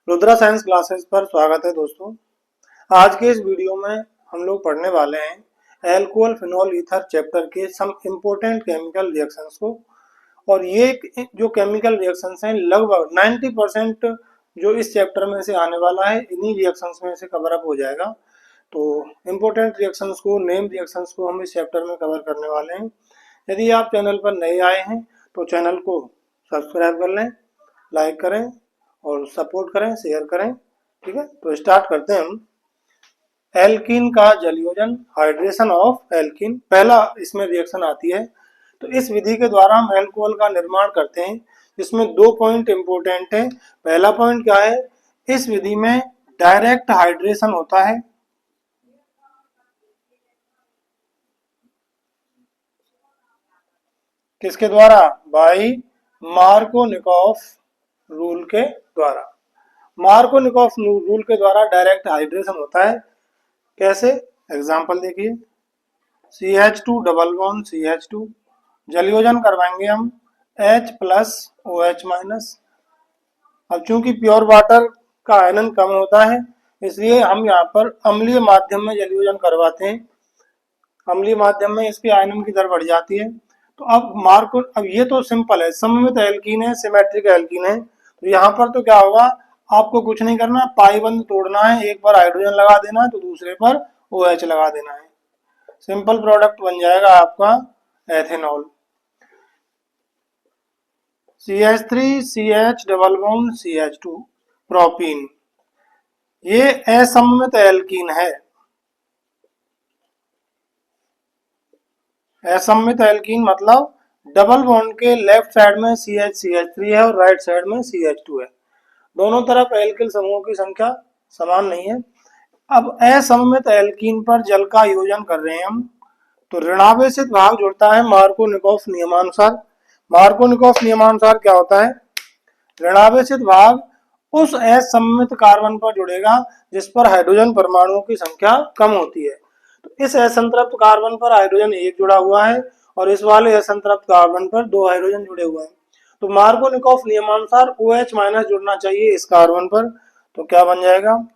Rudra science classes पर स्वागत है दोस्तों। आज के इस वीडियो में हम लोग पढ़ने वाले हैं एल्कोहल फिनॉल ईथर चैप्टर के सम इम्पोर्टेंट केमिकल रिएक्शंस को। और ये जो केमिकल रिएक्शंस हैं लगभग 90% जो इस चैप्टर में से आने वाला है इन्हीं रिएक्शंस में से कवर अप हो जाएगा। तो इम्पोर्टेंट रिएक्शंस को, नेम रिएक्शंस को हम इस चैप्टर में कवर करने वाले हैं। यदि आप चैनल पर नए आए हैं तो चैनल को सब्सक्राइब कर लें, लाइक करें और सपोर्ट करें, शेयर करें। ठीक है, तो स्टार्ट करते हैं हम। एल्कीन का जलयोजन, हाइड्रेशन ऑफ एल्कीन, पहला इसमें रिएक्शन आती है। तो इस विधि के द्वारा हम एल्कोहल का निर्माण करते हैं, जिसमें दो पॉइंट इंपोर्टेंट है। पहला पॉइंट क्या है, इस विधि में डायरेक्ट हाइड्रेशन होता है। किसके द्वारा? बाई मार्कोनिकॉफ रूल के द्वारा। मार्कोनिकॉफ रूल के द्वारा डायरेक्ट हाइड्रेशन होता है। कैसे? एग्जाम्पल देखिए, CH2 डबल बॉन्ड CH2, जलयोजन करवाएंगे हम H प्लस OH माइनस। अब चूंकि प्योर वाटर का आयनन कम होता है इसलिए हम यहाँ पर अम्लीय माध्यम में जलयोजन करवाते हैं। अम्लीय माध्यम में इसके आयनन की दर बढ़ जाती है। तो अब ये तो सिंपल है, सममित एल्कीन है, सिमेट्रिक एल्कीन है। तो यहाँ पर तो क्या होगा, आपको कुछ नहीं करना, पाई बंद तोड़ना है, एक पर हाइड्रोजन लगा देना है तो दूसरे पर OH लगा देना है। सिंपल प्रोडक्ट बन जाएगा आपका ethanol. CH3 CH double bond CH2 propene, ये असममित एल्कीन है। असममित एल्कीन मतलब डबल बॉन्ड के लेफ्ट साइड में CH3 है और राइट साइड में CH2 है। दोनों तरफ एल्किल समूहों की संख्या समान नहीं है। अब असममित एल्कीन पर जल का योजन कर रहे हैं हम, तो ऋणावेशित भाग जुड़ता है मार्कोनिकॉफ नियमानुसार। मार्कोनिकॉफ नियमानुसार क्या होता है, ऋणावेशित भाग उस असममित कार्बन पर जुड़ेगा जिस पर हाइड्रोजन परमाणुओं की संख्या कम होती है। तो इस असंतृप्त कार्बन पर हाइड्रोजन एक जुड़ा हुआ है और इस वाले असंतृप्त कार्बन पर दो हाइड्रोजन जुड़े हुए हैं। तो मार्कोनिकॉफ नियमानुसार OH माइनस जुड़ना चाहिए इस कार्बन पर। तो क्या बन जाएगा,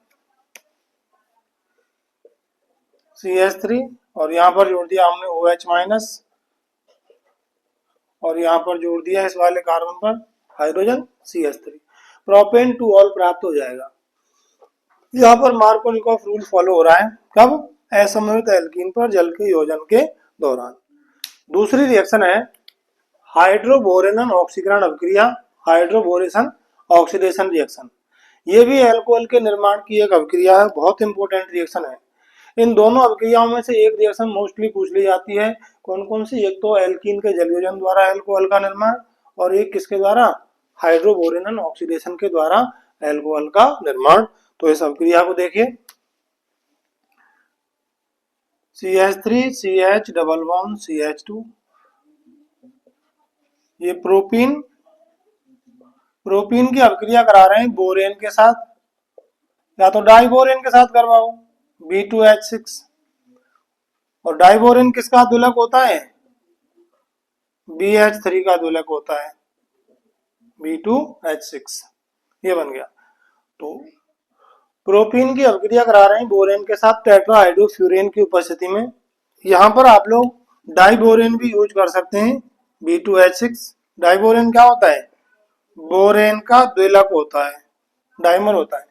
CH3 और यहाँ पर जोड़ दिया हमने OH माइनस और यहाँ पर जोड़ दिया इस वाले कार्बन पर hydrogen CH3। Propane two all प्राप्त हो जाएगा। यहाँ पर मार्कोनिकॉफ रूल फॉलो हो रहा है, कब? असममित एल्कीन पर जल के योजन के दौरान। दूसरी रिएक्शन है हाइड्रोबोरेनन ऑक्सीकरण अभिक्रिया, हाइड्रोबोरेशन ऑक्सीडेशन रिएक्शन। ये भी अल्कोहल के निर्माण की एक अभिक्रिया है, बहुत इंपॉर्टेंट रिएक्शन है। इन दोनों अभिक्रियाओं में से एक रिएक्शन मोस्टली पूछ ली जाती है, कौन कौन सी? एक तो एल्कीन के जलयोजन द्वारा अल्कोहल का निर्माण और एक किसके द्वारा? हाइड्रोबोरेनन ऑक्सीडेशन के द्वारा अल्कोहल का निर्माण। तो इस अभिक्रिया को देखिए, CH3 CH double bond CH2, ये प्रोपीन की अभिक्रिया करा रहे हैं बोरेन के साथ, या तो डाइबोरेन के साथ करवाओ B2H6। और डाइबोरेन किसका द्विलक होता है? BH3 का द्विलक होता है, B2H6। ये बन गया। तो प्रोपीन की अभिक्रिया करा रहे हैं बोरेन के साथ टेट्राहाइड्रोफ्यूरेन की उपस्थिति में। यहाँ पर आप लोग डाइबोरेन भी यूज कर सकते हैं, B2H6। डाइबोरेन क्या होता है? बोरेन का द्विलक होता है, डाइमर होता है।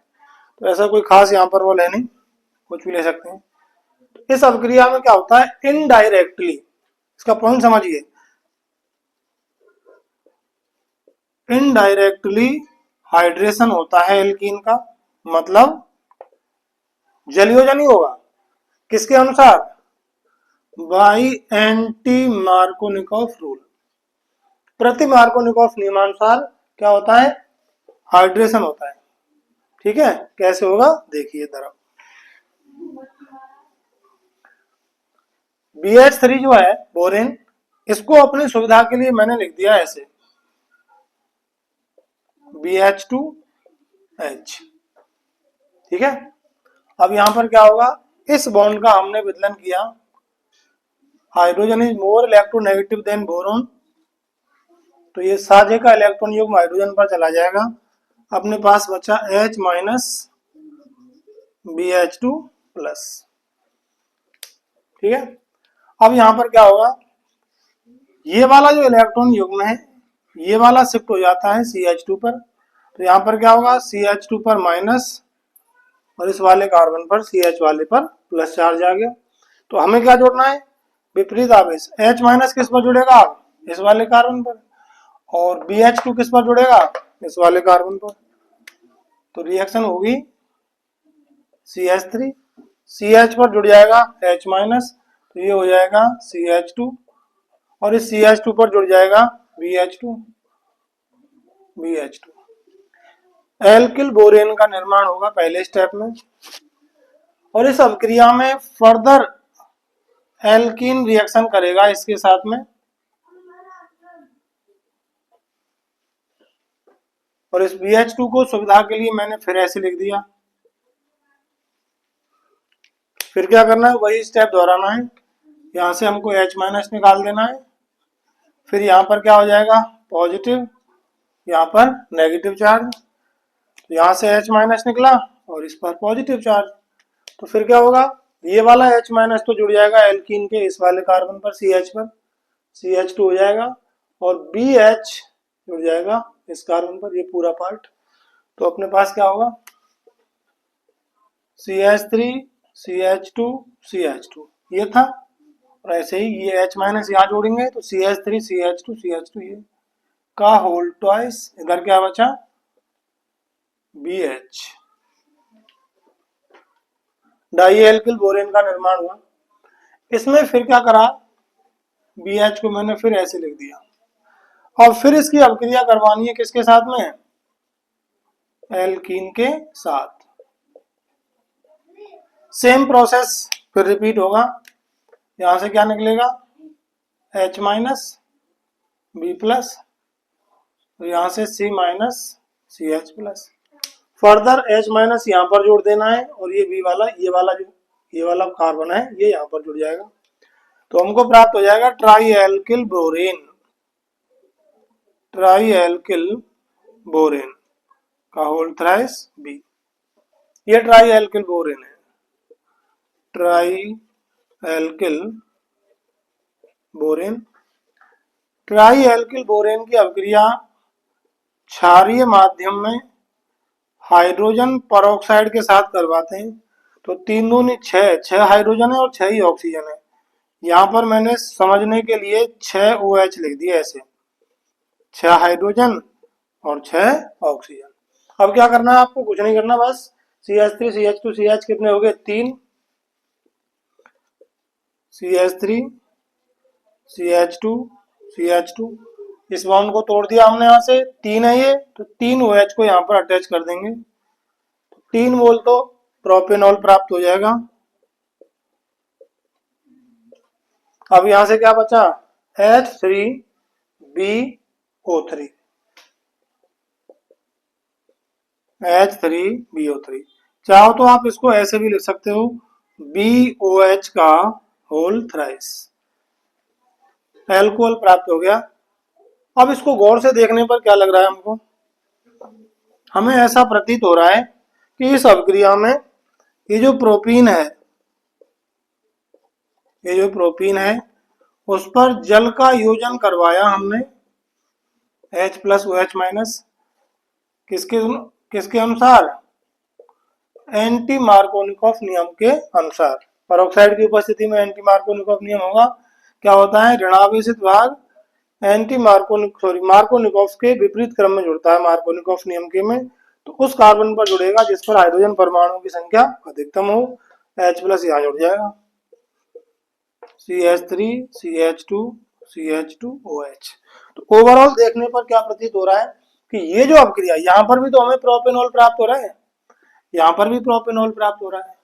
तो ऐसा कोई खास यहाँ पर वो है नहीं, कुछ भी ले सकते हैं। तो इस अभिक्रिया में क्या होता है, इनडायरेक्टली, इसका पॉइंट समझिए, इनडायरेक्टली हाइड्रेशन होता है एल्कीन का, मतलब जलयोजन ही होगा। किसके अनुसार? By anti Markovnikov rule. प्रति मार्कोनिकॉफ नियमानुसार क्या होता है? हाइड्रेशन होता है। ठीक है, कैसे होगा देखिए जरा। BH3 जो है बोरेन, इसको अपनी सुविधा के लिए मैंने लिख दिया ऐसे BH2H। ठीक है, अब यहां पर क्या होगा, इस बॉन्ड का हमने विदलन किया, hydrogen is more electronegative than boron, तो ये साझे का इलेक्ट्रॉन युग्म हाइड्रोजन पर चला जाएगा। अपने पास बचा H माइनस BH2 प्लस। ठीक है, अब यहां पर क्या होगा, ये वाला जो इलेक्ट्रॉन युग्म है ये वाला शिफ्ट हो जाता है CH2 पर, तो यहां पर क्या होगा CH2 पर माइनस और इस वाले कार्बन पर CH वाले पर प्लस चार्ज आ गया। तो हमें क्या जोड़ना है, विपरीत आवेश। H माइनस किस पर जुड़ेगा, इस वाले कार्बन पर, और BH2 किस पर जुड़ेगा, इस वाले कार्बन पर। तो रिएक्शन होगी CH3, CH पर जुड़ जाएगा H माइनस, तो ये हो जाएगा CH2, और इस CH2 पर जुड़ जाएगा BH2। एल्किल बोरेन का निर्माण होगा पहले स्टेप में, और इस अभिक्रिया में फर्दर एल्कीन रिएक्शन करेगा इसके साथ में, और इस BH2 को सुविधा के लिए मैंने फिर ऐसे लिख दिया। फिर क्या करना है, वही स्टेप दोहराना है। यहां से हमको H माइनस निकाल देना है, फिर यहाँ पर क्या हो जाएगा पॉजिटिव, यहाँ पर नेगेटिव चार्ज, तो यहाँ से H माइनस निकला और इस पर पॉजिटिव चार्ज। तो फिर क्या होगा, ये वाला H माइनस तो जुड़ जाएगा एल्कीन के इस वाले कार्बन पर CH पर, CH2 हो जाएगा, और BH जुड़ जाएगा इस कार्बन पर, ये पूरा पार्ट। तो अपने पास क्या होगा CH3 CH2 CH2 ये था, और ऐसे ही ये H माइनस यहाँ जोड़ेंगे तो CH3 CH2 CH2 ये का होल ट्वाइस, इधर क्या बचा BH। डाई एल्किल बोरेन का निर्माण हुआ। इसमें फिर क्या करा, BH को मैंने फिर ऐसे लिख दिया, और फिर इसकी अभिक्रिया करवानी है किसके साथ में, एल्कीन के साथ। सेम प्रोसेस फिर रिपीट होगा। यहां से क्या निकलेगा H माइनस B प्लस, यहां से C minus CH plus. Further H minus यहाँ पर जोड़ देना है, और ये B वाला ये वाला कार्बन है ये यहाँ पर जुड़ जाएगा। तो हमको प्राप्त हो जाएगा ट्राई एल्किल बोरेन का होल थ्राइस B। ये ट्राई एल्किल बोरेन है, ट्राई एल्किल बोरेन की अभिक्रिया क्षारीय माध्यम में हाइड्रोजन परऑक्साइड के साथ करवाते हैं। तो तीन दूनी छह हाइड्रोजन है और 6 ही ऑक्सीजन है। यहाँ पर मैंने समझने के लिए 6 OH लिख दिया, ऐसे 6 हाइड्रोजन और 6 ऑक्सीजन। अब क्या करना है आपको, कुछ नहीं करना, बस CH3 CH2 CH कितने हो गए 3, CH3 CH2 CH2, इस बॉन्ड को तोड़ दिया हमने, यहाँ से 3 है ये, तो 3 OH को यहाँ पर अटैच कर देंगे, 3 मोल तो प्रोपेनॉल प्राप्त हो जाएगा। अब यहां से क्या बचा H3BO3, H3BO3। चाहो तो आप इसको ऐसे भी लिख सकते हो BOH का होल थ्राइस। एल्कोहल प्राप्त हो गया। अब इसको गौर से देखने पर क्या लग रहा है हमको, हमें ऐसा प्रतीत हो रहा है कि इस अभिक्रिया में ये जो प्रोपीन है उस पर जल का योजन करवाया हमने H प्लस OH माइनस, किसके अनुसार, एंटी मार्कोनिकॉफ नियम के अनुसार। परऑक्साइड की उपस्थिति में एंटी मार्कोनिकॉफ नियम होगा, क्या होता है, ऋणावेशित भाग मार्कोनिकॉफ के विपरीत क्रम में जुड़ता है मार्कोनिकॉफ नियम के में, तो उस कार्बन पर जुड़ेगा जिस पर हाइड्रोजन परमाणुओं की संख्या अधिकतम हो। H प्लस यहाँ जुड़ जाएगा, CH3 CH2 CH2OH। तो ओवरऑल देखने पर क्या प्रतीत हो रहा है कि ये जो अभिक्रिया, यहाँ पर भी तो हमें प्रोपेनॉल प्राप्त हो रहा है, यहाँ पर भी प्रोपेनॉल प्राप्त हो रहा है।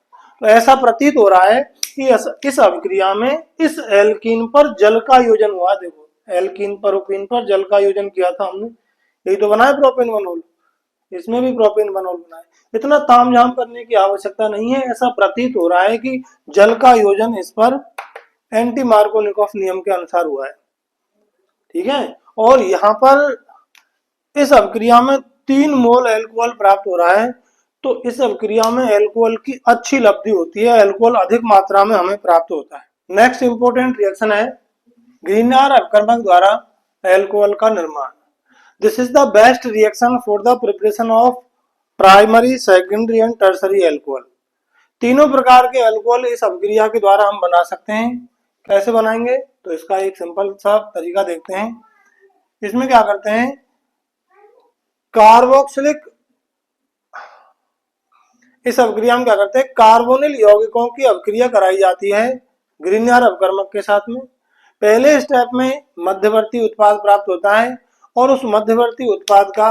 तो ऐसा प्रतीत हो रहा है कि इस अभिक्रिया में इस एल्कीन पर जल का योजन हुआ। देखो एल्कीन प्रोपीन पर जल का योजन किया था हमने, यही तो बना है प्रोपेन बनोल, इसमें भी प्रोपेन बनोल बना है। इतना तामझाम करने की आवश्यकता नहीं है, ऐसा प्रतीत हो रहा है कि जल का योजन इस पर एंटी मार्कोनिकॉफ नियम के अनुसार हुआ है। ठीक है, और यहाँ पर इस अभिक्रिया में 3 मोल एल्कोहल प्राप्त हो रहा है, तो इस अभिक्रिया में एल्कोहल की अच्छी लब्धि होती है, एल्कोहल अधिक मात्रा में हमें प्राप्त होता है। नेक्स्ट इंपोर्टेंट रिएक्शन है ग्रीनर अपकर्मक द्वारा एल्कोहल का निर्माण। This is the best reaction for the preparation of primary, secondary and tertiary alcohol. तीनों प्रकार के अल्कोहल इस अभिक्रिया के द्वारा हम बना सकते हैं। कैसे बनाएंगे, तो इसका एक सिंपल सा तरीका देखते हैं। इसमें क्या करते हैं, कार्बोक्सिलिक, इस अभिक्रिया में क्या करते हैं, कार्बोनिल यौगिकों की अभिक्रिया कराई जाती है ग्रीनर अपकर्मक के साथ में। पहले स्टेप में मध्यवर्ती उत्पाद प्राप्त होता है और उस मध्यवर्ती उत्पाद का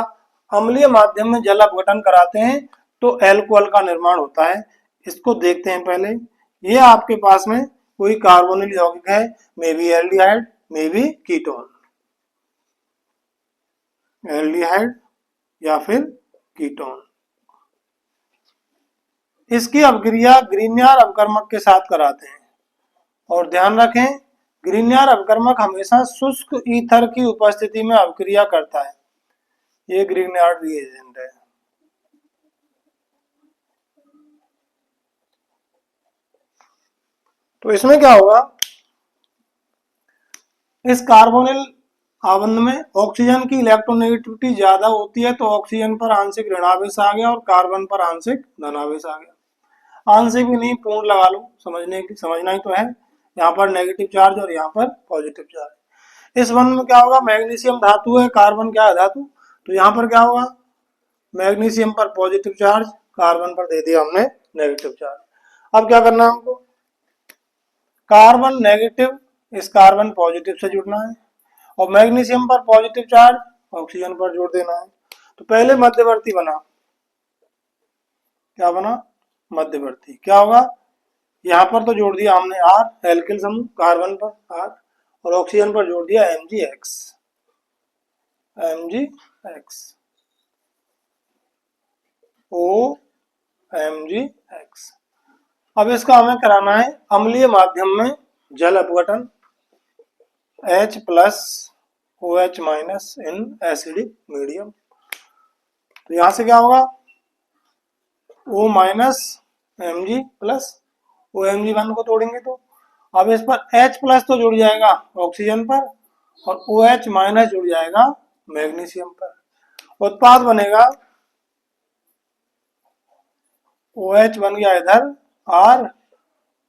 अम्लीय माध्यम में जल अपघटन कराते हैं, तो एल्कोहल का निर्माण होता है। इसको देखते हैं पहले। ये आपके पास में कोई कार्बोनिल यौगिक है, may be aldehyde, may be ketone, aldehyde या फिर कीटोन। इसकी अभिक्रिया ग्रीनर अपकर्मक के साथ कराते हैं। और ध्यान रखें, ग्रीनर अपकर्मक हमेशा शुष्क ईथर की उपस्थिति में अभिक्रिया करता है। ये ग्रीनर रिएजेंट है। तो इसमें क्या होगा, इस कार्बोनिल आबंध में ऑक्सीजन की इलेक्ट्रोनेगेटिविटी ज्यादा होती है, तो ऑक्सीजन पर आंशिक ऋणावेश आ गया और कार्बन पर आंशिक धनावेश आ गया। आंशिक भी नहीं, पूर्ण लगा लो, समझना ही तो है। यहाँ पर नेगेटिव चार्ज और यहाँ पर पॉजिटिव चार्ज। इस बंध में क्या होगा, मैग्नीशियम धातु है, कार्बन क्या है, धातु, तो यहाँ पर क्या होगा, मैग्नीशियम पर पॉजिटिव चार्ज, कार्बन पर दे दिया हमने नेगेटिव चार्ज। अब क्या करना है हमको, कार्बन नेगेटिव इस कार्बन पॉजिटिव से जुड़ना है और मैग्नीशियम पर पॉजिटिव चार्ज ऑक्सीजन पर जोड़ देना है। तो पहले मध्यवर्ती बना, क्या बना, मध्यवर्ती। क्या होगा, यहाँ पर तो जोड़ दिया हमने R एल्किल समूह, कार्बन पर R, और ऑक्सीजन पर जोड़ दिया MgX, OMgX। अब इसका हमें कराना है अम्लीय माध्यम में जल अपघटन, H plus OH minus in acidic medium. तो यहां से क्या होगा, O minus Mg plus OMg1 को तोड़ेंगे तो अब इस पर H प्लस तो जुड़ जाएगा ऑक्सीजन पर और OH माइनस जुड़ जाएगा मैग्नीशियम पर। उत्पाद बनेगा OH बन गया इधर R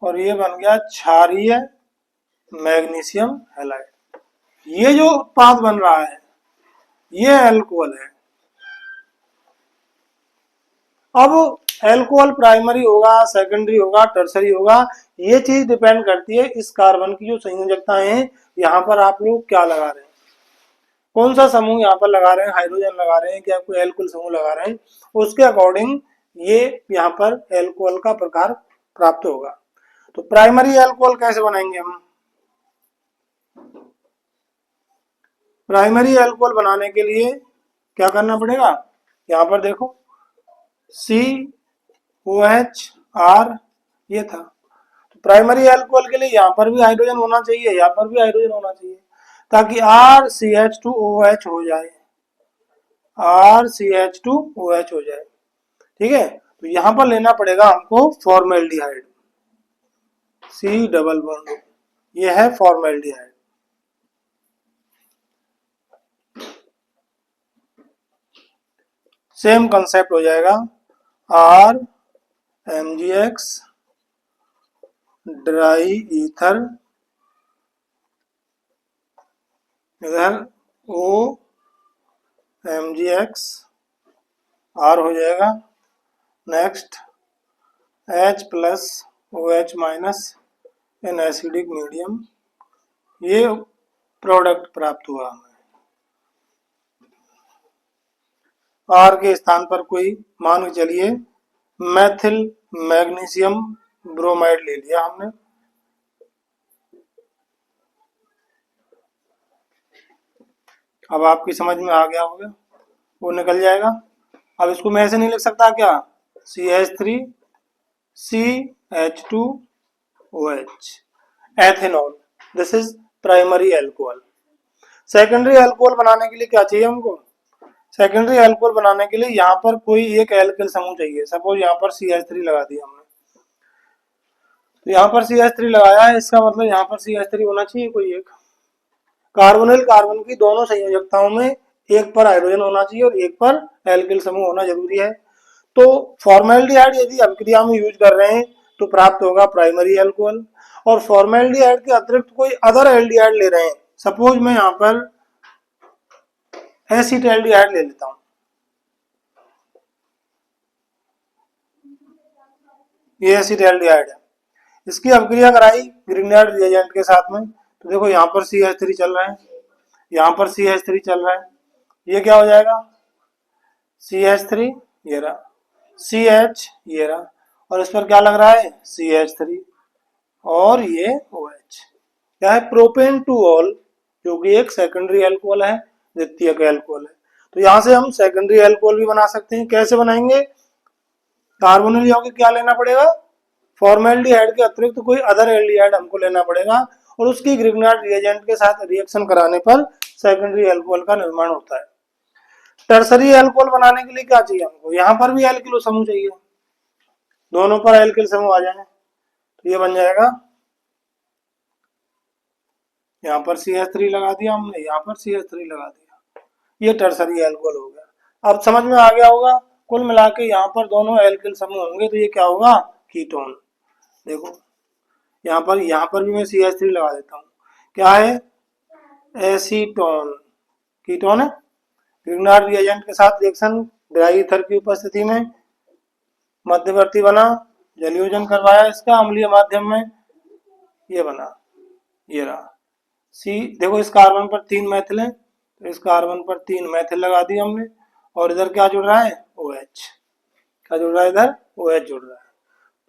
और ये बन गया क्षारीय मैग्नीशियम हैलाइड। ये जो उत्पाद बन रहा है ये एल्कोहल है। अब एल्कोहल प्राइमरी होगा, सेकेंडरी होगा, टर्सरी होगा, ये चीज डिपेंड करती है इस कार्बन की जो संयोजकताएं हैं, यहाँ पर आप लोग क्या लगा रहे हैं, कौन सा समूह यहाँ पर लगा रहे हैं, हाइड्रोजन लगा रहे हैं क्या कोई एल्कोहल समूह लगा रहे हैं, उसके अकॉर्डिंग ये यहाँ पर एल्कोहल का प्रकार प्राप्त होगा। तो प्राइमरी एल्कोहल कैसे बनाएंगे हम, प्राइमरी एल्कोहल बनाने के लिए क्या करना पड़ेगा, यहाँ पर देखो COH R ये था। तो प्राइमरी एल्कोहल के लिए यहाँ पर भी हाइड्रोजन होना चाहिए, यहाँ पर भी हाइड्रोजन होना चाहिए, ताकि RCH2OH हो जाए, RCH2OH हो जाए। ठीक है, तो यहाँ पर लेना पड़ेगा हमको फॉर्मेल्डिहाइड, C डबल बॉन्ड, ये है फॉर्मेल्डिहाइड। सेम कंसेप्ट हो जाएगा, RMgX ड्राई ईथर, इधर OMgX R हो जाएगा। Next H plus OH minus in acidic medium, ये प्रोडक्ट प्राप्त हुआ हमें। R के स्थान पर कोई मान के चलिए मैथिल मैग्नीशियम ब्रोमाइड ले लिया हमने, अब आपकी समझ में आ गया होगा, वो निकल जाएगा। अब इसको मैं ऐसे नहीं लिख सकता क्या, CH3CH2OH ethanol, this is primary alcohol. Secondary alcohol बनाने के लिए क्या चाहिए हमको, सेकेंडरी एल्कोहल बनाने के लिए यहाँ पर कोई एक एल्किल समूह चाहिए। सपोज यहाँ पर CH3 लगा दिया हमने, तो यहाँ पर CH3 लगाया है, इसका मतलब यहाँ पर CH3 होना चाहिए कोई एक। कार्बोनिल कार्बन की दोनों संयोजकताओं में एक पर हाइड्रोजन होना चाहिए और एक पर एल्किल समूह होना जरूरी है। तो फॉर्मेल्डिहाइड यदि अभिक्रिया में यूज कर रहे हैं तो प्राप्त होगा प्राइमरी एल्कोहल, और फॉर्मेल्डिहाइड के अतिरिक्त कोई अदर एल्डिहाइड ले रहे हैं, सपोज मैं यहाँ पर एसिटाल्डिहाइड ले लेता हूं, ये एसिटाल्डिहाइड है, इसकी अभिक्रिया कराई ग्रिग्नार्ड रिएजेंट के साथ में, तो देखो यहाँ पर CH3 चल रहा है, यहाँ पर CH3 चल रहा है, ये क्या हो जाएगा CH3, ये रहा CH, ये रहा, और इस पर क्या लग रहा है CH3, और ये OH, क्या है प्रोपेन टू ऑल, जो कि एक सेकेंडरी एल्कोहल है, द्वितीयक एल्कोहल है। तो यहाँ से हम सेकेंडरी एल्कोहल भी बना सकते हैं। कैसे बनाएंगे, कार्बोनिल यौगिक क्या लेना पड़ेगा, फॉर्मेल्डिहाइड के अतिरिक्त कोई अदर एल्डिहाइड हमको लेना पड़ेगा, और उसकी ग्रिग्नार्ड रिएजेंट के साथ रिएक्शन कराने पर सेकेंडरी एल्कोहल का निर्माण होता है। टर्सरी एल्कोहल बनाने के लिए क्या चाहिए हमको, यहाँ पर भी एल्किल समूह चाहिए, दोनों पर एल्किल समूह आ जाए, तो ये बन जाएगा, यहाँ पर CH3 लगा दिया हमने, यहाँ पर CH3 लगा दिया, ये टर्सरी एल्कोहल हो गया। अब समझ में आ गया होगा, कुल मिला के यहाँ पर दोनों एल्किल समूह होंगे तो ये क्या होगा कीटोन। देखो यहाँ पर भी मैं CH3 लगा देता हूँ, क्या है एसीटोन, कीटोन है, ग्रिग्नार्ड रिएजेंट के साथ रिएक्शन ड्राई ईथर की उपस्थिति में मध्यवर्ती बना, जलयोजन करवाया इसका अम्लीय माध्यम में, ये बना, ये रहा सी। देखो इस कार्बन पर 3 मैथिल है, तो इस कार्बन पर 3 मैथिल लगा दी हमने, और इधर क्या जुड़ रहा है OH, क्या जुड़ रहा है इधर OH जुड़ रहा है,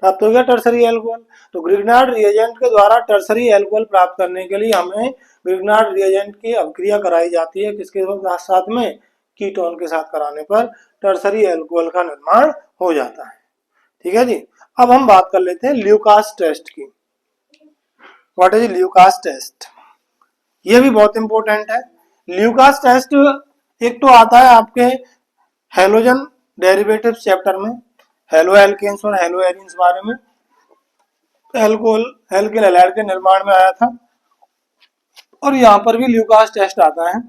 प्राप्त हो गया टर्सरी एल्कोहल। तो ग्रिग्नार्ड रिएजेंट के द्वारा टर्सरी एल्कोहल प्राप्त करने के लिए हमें ग्रिग्नार्ड रिएजेंट की अभिक्रिया कराई जाती है, किसके साथ में, कीटोन के साथ कराने पर टर्सरी एल्कोहल का निर्माण हो जाता है। ठीक है जी। अब हम बात कर लेते हैं ल्यूकास टेस्ट की। व्हाट इज ल्यूकास टेस्ट, ये भी बहुत इंपॉर्टेंट है। ल्यूकास टेस्ट एक तो आता है आपके हेलोजन डेरिवेटिव चैप्टर में, हेलो एल्केन्स और हेलो एरीन्स बारे में, एल्कोहल एल्किल हैलाइड के निर्माण में आया था, और यहाँ पर भी ल्यूकास टेस्ट आता है।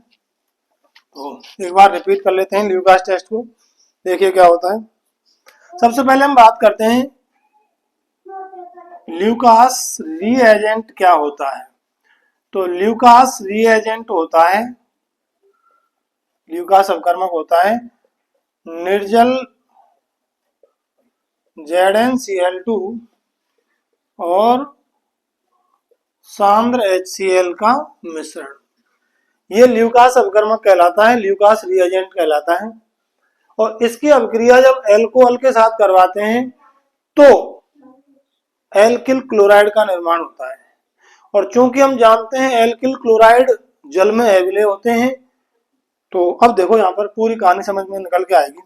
तो एक बार रिपीट कर लेते हैं ल्यूकास टेस्ट को, देखिए क्या होता है। सबसे पहले हम बात करते हैं ल्यूकास रीएजेंट क्या होता है। तो ल्यूकास रीएजेंट होता है, ल्यूकास अपकर्मक होता है निर्जल ZnCl2 और सांद्र HCl का मिश्रण, ये ल्यूकास अपकर्मक कहलाता है, ल्यूकास रिएजेंट कहलाता है। और इसकी अभिक्रिया जब एल्कोहल के साथ करवाते हैं तो एल्किल क्लोराइड का निर्माण होता है, और चूंकि हम जानते हैं एल्किल क्लोराइड जल में विलय होते हैं, तो अब देखो यहाँ पर पूरी कहानी समझ में निकल के आएगी।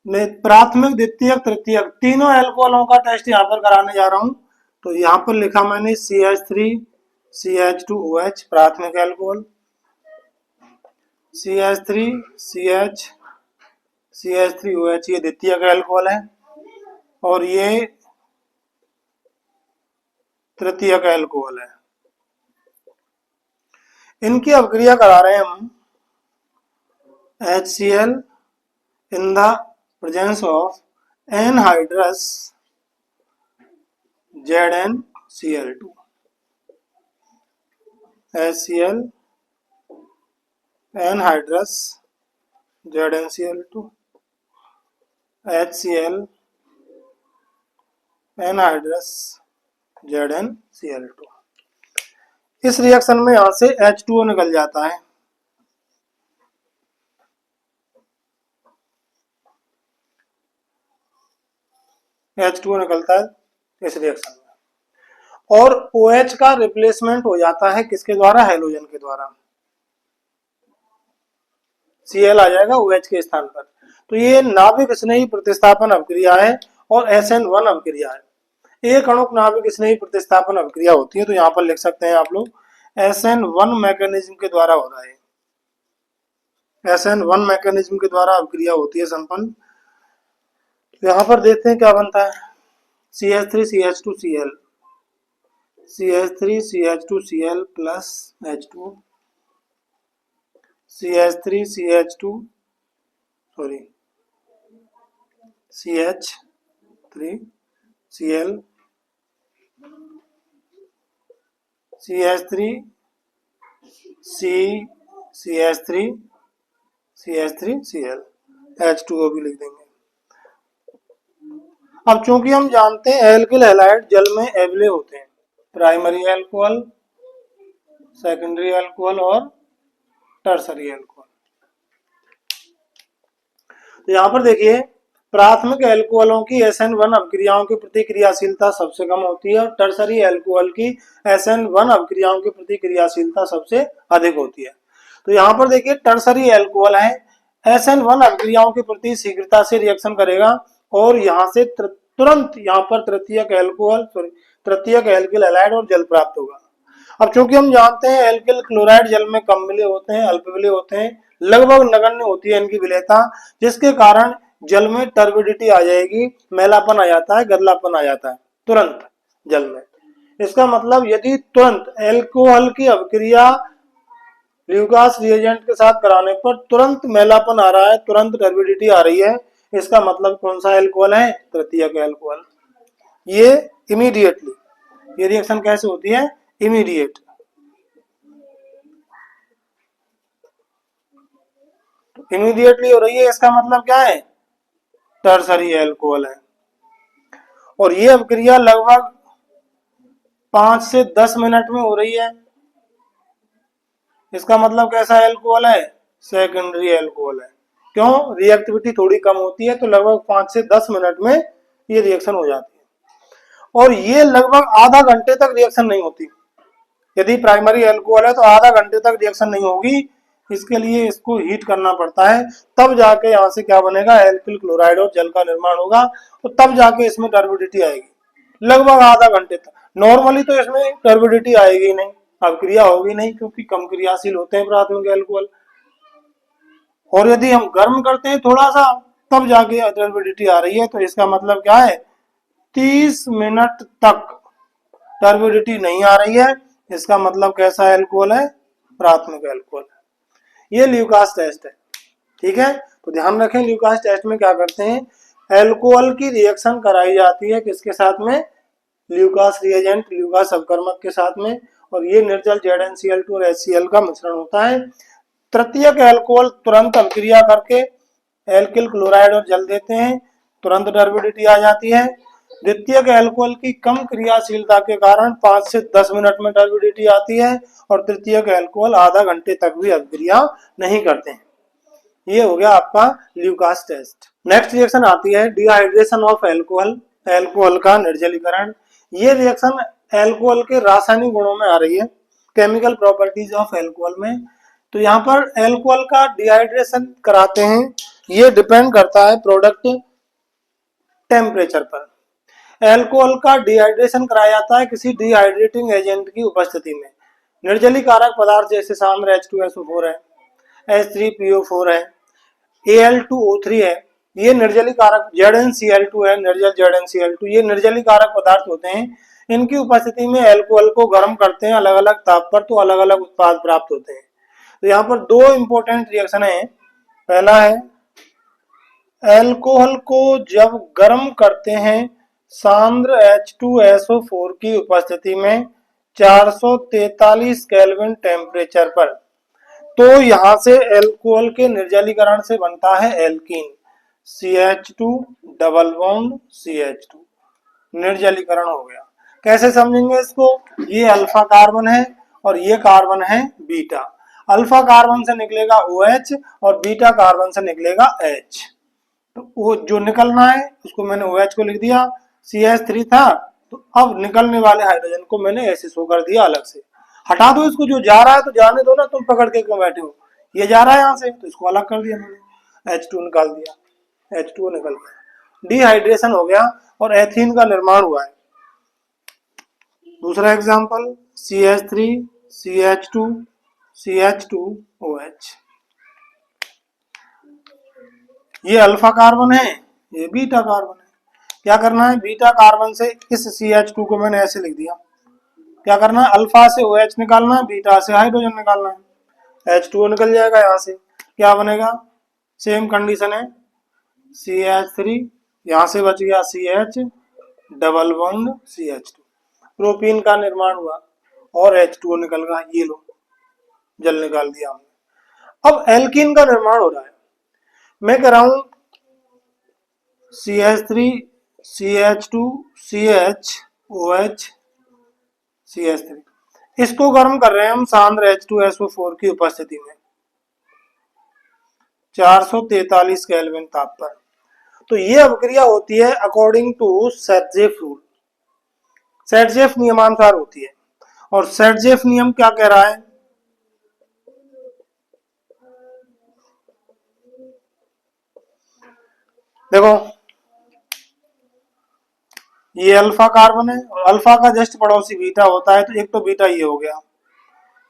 मैं प्राथमिक द्वितीयक तृतीयक तीनों एल्कोहलों का टेस्ट यहाँ पर कराने जा रहा हूँ। तो यहाँ पर लिखा मैंने CH3 CH2OH प्राथमिक एल्कोहल, CH3 CH CH3OH ये द्वितीयक एल्कोहल है, और ये तृतीयक एल्कोहल है। इनकी अभिक्रिया करा रहे हैं हम HCl in the presence of anhydrous ZnCl2, HCl anhydrous ZnCl2, HCl anhydrous ZnCl2। इस रिएक्शन में यहां से H2O निकल जाता है, H2O निकलता है इस रिएक्शन में, और OH का रिप्लेसमेंट हो जाता है किसके द्वारा, हेलोजन के द्वारा, Cl आ जाएगा OH के स्थान पर। तो ये नाभिक स्नेही प्रतिस्थापन अभिक्रिया है और SN1 अभिक्रिया है, एक अणुक नाभिक स्नेही प्रतिस्थापन अभिक्रिया होती है। तो यहाँ पर लिख सकते हैं आप लोग SN1 मैकेनिज्म के द्वारा हो रहा है, SN1 मैकेनिज्म के द्वारा अभिक्रिया होती है संपन्न। यहाँ पर देखते हैं क्या बनता है। CH3CH2Cl, CH3CH2Cl plus H2, CH3CH2 sorry CH3Cl, CH3CH3CH3Cl, H2O भी लिख देंगे। अब चूंकि हम जानते हैं एल्किल हैलाइड जल में एवले होते हैं, प्राइमरी एल्कोहल, सेकेंडरी एल्कोहल और टर्सरी एल्कोहल। तो यहाँ पर देखिए प्राथमिक एल्कोहलों की SN1 अभिक्रियाओं की प्रतिक्रियाशीलता सबसे कम होती है और टर्सरी एल्कोहल की SN1 अभिक्रियाओं की प्रतिक्रियाशीलता सबसे अधिक होती है। तो यहाँ पर देखिए टर्सरी एल्कोहल है, SN1 अभिक्रियाओं के प्रति शीघ्रता से रिएक्शन करेगा और यहाँ से तुरंत यहाँ पर तृतीयक एल्किल हैलाइड और जल प्राप्त होगा। अब चूंकि हम जानते हैं एल्किल क्लोराइड जल में कम विलेय होते हैं, अल्प विलेय होते हैं, लगभग नगण्य होती है इनकी विलेयता, जिसके कारण जल में टर्बिडिटी आ जाएगी, मैलापन आ जाता है, गरलापन आ जाता है तुरंत जल में। इसका मतलब यदि तुरंत एल्कोहल की अभिक्रिया ल्यूकास रिएजेंट के साथ कराने पर तुरंत मैलापन आ रहा है, तुरंत टर्बिडिटी आ रही है, इसका मतलब कौन सा एल्कोहल है? तृतीयक एल्कोहल। ये इमीडिएटली, ये रिएक्शन कैसे होती है? इमीडिएट। इमीडिएटली हो रही है, इसका मतलब क्या है? टर्सरी एल्कोहल है। और ये अभिक्रिया लगभग 5 से 10 मिनट में हो रही है, इसका मतलब कैसा एल्कोहल है? सेकेंडरी एल्कोहल है। क्यों? रिएक्टिविटी थोड़ी कम होती है, तो लगभग 5 से 10 मिनट में ये रिएक्शन हो जाती है। और ये लगभग आधा घंटे तक रिएक्शन नहीं होती। यदि प्राइमरी एल्कोहल है तो आधा घंटे तक रिएक्शन नहीं होगी, इसके लिए इसको हीट करना पड़ता है, तब जाके यहाँ से क्या बनेगा? एल्किल क्लोराइड और जल का निर्माण होगा और तब जाके इसमें टर्बिडिटी आएगी, लगभग आधा घंटे तक। नॉर्मली तो इसमें टर्बिडिटी आएगी नहीं, अभिक्रिया होगी नहीं, क्योंकि कम क्रियाशील होते हैं प्राथमिक एल्कोहल। और यदि हम गर्म करते हैं थोड़ा सा, तब जाके टर्बिडिटी आ रही है, तो इसका मतलब क्या है? 30 मिनट तक टर्बिडिटी नहीं आ रही है, इसका मतलब कैसा एल्कोहल है? प्राथमिक एल्कोहल है। ये ल्यूकास टेस्ट है, ठीक है। तो ध्यान रखें, ल्यूकास टेस्ट में क्या करते हैं? एल्कोहल की रिएक्शन कराई जाती है किसके साथ में? ल्यूकास रिएजेंट, ल्यूकास अपकर्मक के साथ में, और ये निर्जल ZnCl2 और HCl का मिश्रण होता है। तृतीयक एल्कोहल तुरंत अभिक्रिया करके एल्किल क्लोराइड और जल देते हैं, तुरंत टर्बिडिटी आ जाती है। द्वितीयक एल्कोहल की कम क्रियाशीलता के कारण 5 से 10 मिनट में टर्बिडिटी आती है, और तृतीयक एल्कोहल आधा घंटे तक भी अभिक्रिया नहीं करते हैं। ये हो गया आपका ल्यूकास टेस्ट। नेक्स्ट रिएक्शन आती है डिहाइड्रेशन ऑफ एल्कोहल, एल्कोहल का निर्जलीकरण। ये रिएक्शन एल्कोहल के रासायनिक गुणों में आ रही है, केमिकल प्रॉपर्टीज ऑफ एल्कोहल में। तो यहाँ पर एल्कोहल का डिहाइड्रेशन कराते हैं, ये डिपेंड करता है प्रोडक्ट टेम्परेचर पर। एल्कोहल का डिहाइड्रेशन कराया जाता है किसी डिहाइड्रेटिंग एजेंट की उपस्थिति में। निर्जलीकारक पदार्थ जैसे सामने H2SO4 है, H3PO4 है, Al2O3 है, ये निर्जलीकारक, ZnCl2 है, निर्जल ZnCl2, ये निर्जलीकारक पदार्थ होते हैं। इनकी उपस्थिति में एल्कोहल को गर्म करते हैं अलग अलग ताप पर, तो अलग अलग उत्पाद प्राप्त होते हैं। तो यहाँ पर दो इंपॉर्टेंट रिएक्शन है। पहला है एल्कोहल को जब गर्म करते हैं सांद्र H2SO4 की उपस्थिति में 443 केल्विन टेम्परेचर पर, तो यहां से एल्कोहल के निर्जलीकरण से बनता है alkene, CH2 double bond CH2, निर्जलीकरण हो गया। कैसे समझेंगे इसको? ये अल्फा कार्बन है और ये कार्बन है बीटा। अल्फा कार्बन से निकलेगा OH और बीटा कार्बन से निकलेगा H। तो वो जो निकलना है उसको मैंने OH को लिख दिया, CH3 था, तो अब निकलने वाले हाइड्रोजन को मैंने ऐसे शो कर दिया अलग से। हटा दो इसको, जो जा रहा है तो जाने दो ना, तुम पकड़ के क्यों बैठे हो? ये जा रहा है यहाँ से, तो इसको अलग कर दिया मैंने, H2 निकाल दिया, H2O निकल गया, डिहाइड्रेशन हो गया और एथीन का निर्माण हुआ है। दूसरा एग्जाम्पल CH3 CH2 CH2OH। ये अल्फा कार्बन है, ये बीटा कार्बन है। क्या करना है, बीटा कार्बन से इस CH2 को मैंने ऐसे लिख दिया। क्या करना है, अल्फा से OH निकालना है, बीटा से हाइड्रोजन निकालना है। H2O निकल जाएगा यहाँ से, क्या बनेगा, सेम कंडीशन है, CH3, यहाँ से बच गया CH, double bond CH2, propene का निर्माण हुआ और H2O निकल गया। ये लो, जल निकाल दिया हमने। अब एल्कीन का निर्माण हो रहा है। मैं कह रहा हूं CH3, CH2, CH, OH, CH3, इसको गर्म कर रहे हैं हम सांद्र H2SO4 की उपस्थिति में 443 केल्विन ताप पर। तो ये अभिक्रिया होती है according to Saytzeff rule, Saytzeff नियमानुसार होती है। और सेटजेफ नियम क्या कह रहा है, देखो ये अल्फा कार्बन है और अल्फा का जस्ट पड़ोसी बीटा होता है, तो एक तो बीटा ये हो गया,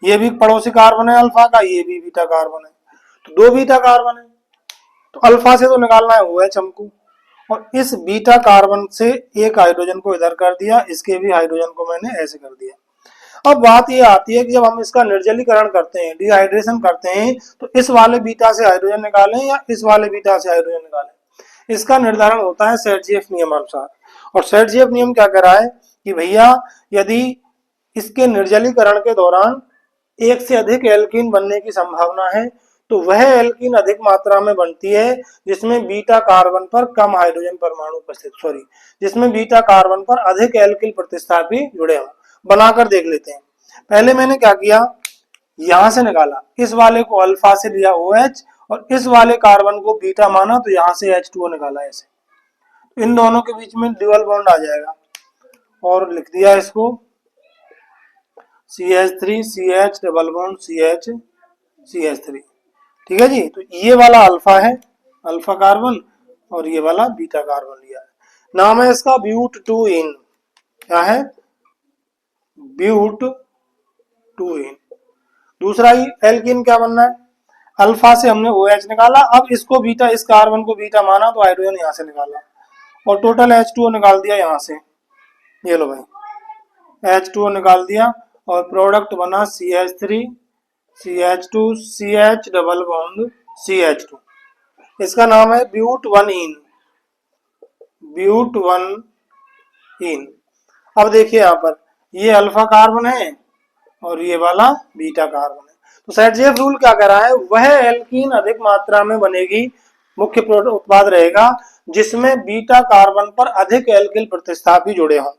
ये भी पड़ोसी कार्बन है अल्फा का, ये भी बीटा कार्बन है, तो दो बीटा कार्बन है। तो अल्फा से तो निकालना है OH हमको, और इस बीटा कार्बन से एक हाइड्रोजन को इधर कर दिया, इसके भी हाइड्रोजन को मैंने ऐसे कर दिया। अब बात ये आती है कि जब हम इसका निर्जलीकरण करते हैं, डिहाइड्रेशन करते हैं, तो इस वाले बीटा से हाइड्रोजन निकालें या इस वाले बीटा से हाइड्रोजन निकालें, इसका निर्धारण होता है सेटजेफ नियम अनुसार। और सेटजेफ नियम क्या कह रहा है कि भैया यदि इसके निर्जलीकरण के दौरान एक से अधिक एल्कीन बनने की संभावना है, तो वह एल्कीन अधिक मात्रा में बनती है जिसमें बीटा कार्बन पर कम हाइड्रोजन परमाणु उपस्थित, जिसमें बीटा कार्बन पर अधिक एल्किल प्रतिस्थापी जुड़े हों। बनाकर देख लेते हैं। पहले मैंने क्या किया, यहां से निकाला, इस वाले को अल्फा से लिया OH और इस वाले कार्बन को बीटा माना, तो यहां से H2O निकाला ऐसे, तो इन दोनों के बीच में ड्यूअल बॉन्ड आ जाएगा और लिख दिया इसको CH3 CH double bond CH CH3। ठीक है जी, तो ये वाला अल्फा है, अल्फा कार्बन, और ये वाला बीटा कार्बन लिया है। नाम है इसका ब्यूट 2इन। क्या है, ब्यूट 2इन। दूसरा ही एल्कीन क्या बनना है, अल्फा से हमने OH निकाला, अब इसको बीटा, इस कार्बन को बीटा माना, तो हाइड्रोजन यहां से निकाला और टोटल H2O निकाल दिया यहां से। ये लो भाई, H2O निकाल दिया और प्रोडक्ट बना CH3 CH2 CH double bond CH2। इसका नाम है ब्यूट 1इन, ब्यूट 1इन। अब देखिए यहाँ पर ये अल्फा कार्बन है और ये वाला बीटा कार्बन है। तो सेटजेफ रूल क्या कह रहा है, वह एल्कीन अधिक मात्रा में बनेगी, मुख्य उत्पाद रहेगा जिसमें बीटा कार्बन पर अधिक एल्किल प्रतिस्थापी जुड़े हों।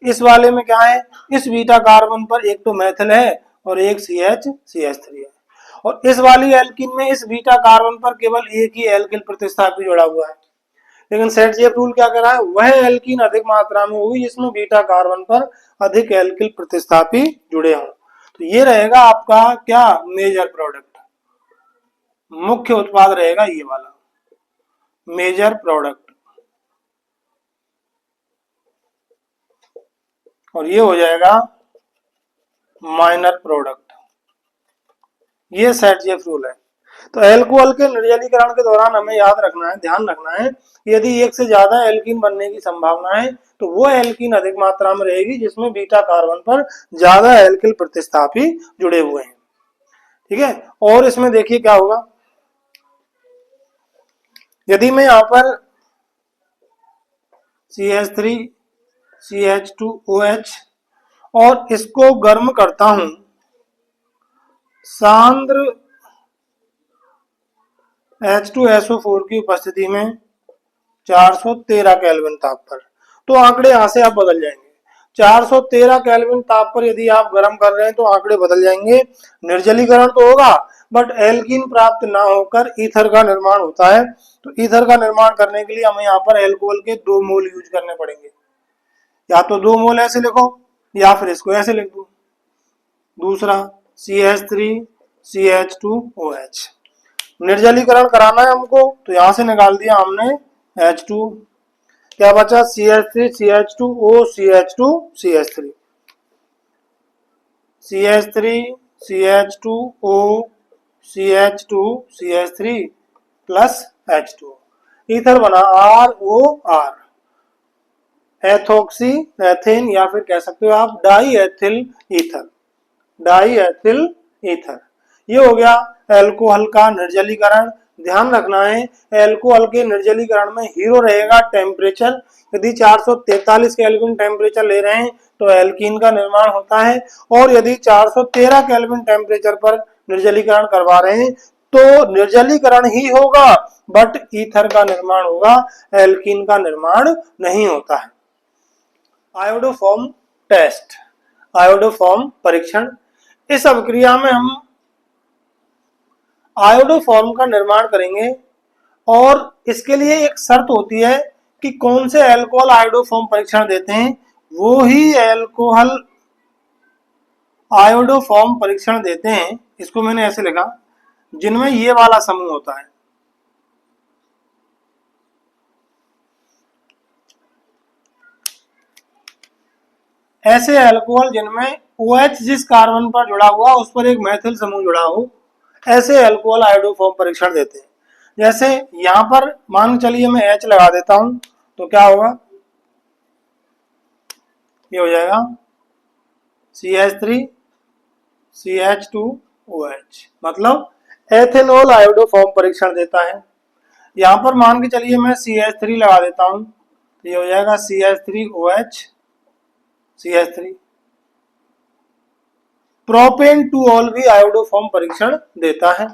इस वाले में क्या है, इस बीटा कार्बन पर एक तो मेथिल है और एक CH3 है, और इस वाली एल्कीन में इस बीटा कार्बन पर केवल एक ही एल्किल प्रतिस्थापी जुड़ा हुआ है। लेकिन सेटजेफ रूल क्या कर रहा है, वह एल्कीन अधिक मात्रा में होगी जिसमें बीटा कार्बन पर अधिक एल्किल प्रतिस्थापी जुड़े हों। तो ये रहेगा आपका क्या, मेजर प्रोडक्ट, मुख्य उत्पाद रहेगा ये वाला मेजर प्रोडक्ट, और ये हो जाएगा माइनर प्रोडक्ट। ये सेटजेफ रूल है। तो एल्कोहल के निर्जलीकरण के दौरान हमें याद रखना है, ध्यान रखना है, यदि एक से ज्यादा एल्कीन बनने की संभावना है तो वो एल्कीन अधिक मात्रा में रहेगी जिसमें बीटा कार्बन पर ज्यादा एल्किल प्रतिस्थापी जुड़े हुए हैं। ठीक है, और इसमें देखिए क्या होगा, यदि मैं यहां पर CH3 CH2OH और इसको गर्म करता हूं सांद्र H2SO4 की उपस्थिति में 413 केल्विन ताप पर, तो आंकड़े यहां से आप बदल जाएंगे। 413 केल्विन ताप पर यदि आप गर्म कर रहे हैं तो आंकड़े बदल जाएंगे। निर्जलीकरण तो होगा बट एल्कीन प्राप्त ना होकर ईथर का निर्माण होता है। तो ईथर का निर्माण करने के लिए हमें यहाँ पर एल्कोहल के 2 मोल यूज करने पड़ेंगे। या तो 2 मोल ऐसे लिखो या फिर इसको ऐसे लिख दो। दूसरा CH3 CH2OH। निर्जलीकरण कराना है हमको, तो यहां से निकाल दिया हमने H2, क्या बचा CH3 CH2O CH2 CH3 CH3 CH2O CH2 CH3 plus H2O। Ether बना ROR, एथोक्सी एथेन, या फिर कह सकते हो आप die ethyl ether, die ethyl ether. ये हो गया एल्कोहल का निर्जलीकरण। ध्यान रखना है एल्कोहल के निर्जलीकरण में हीरो रहेगा टेम्परेचर। यदि 443 केल्विन टेम्परेचर ले रहे हैं तो एल्कीन का निर्माण होता है, और यदि 413 केल्विन टेम्परेचर पर निर्जलीकरण करवा रहे हैं तो निर्जलीकरण ही होगा, बट ईथर का निर्माण होगा, एल्कीन का निर्माण नहीं होता है। आयोडोफॉर्म टेस्ट, आयोडोफॉर्म परीक्षण। इस अभिक्रिया में हम आयोडोफॉर्म का निर्माण करेंगे, और इसके लिए एक शर्त होती है कि कौन से एल्कोहल आयोडोफॉर्म परीक्षण देते हैं, वो ही एल्कोहल आयोडोफॉर्म परीक्षण देते हैं। इसको मैंने ऐसे लिखा, जिनमें ये वाला समूह होता है, ऐसे अल्कोहल जिनमें OH जिस कार्बन पर जुड़ा हुआ उस पर एक मैथिल समूह जुड़ा हो, ऐसे अल्कोहल आयोडोफॉर्म परीक्षण देते हैं। जैसे यहां पर मान चलिए मैं H लगा देता हूं, तो क्या होगा, ये हो जाएगा CH3 CH2OH, मतलब एथेनॉल आयोडोफॉर्म परीक्षण देता है। यहां पर मान के चलिए मैं CH3 लगा देता हूं, तो ये हो जाएगा CH3OH CH3। Propane two all भी आयोडोफॉर्म परीक्षण देता है।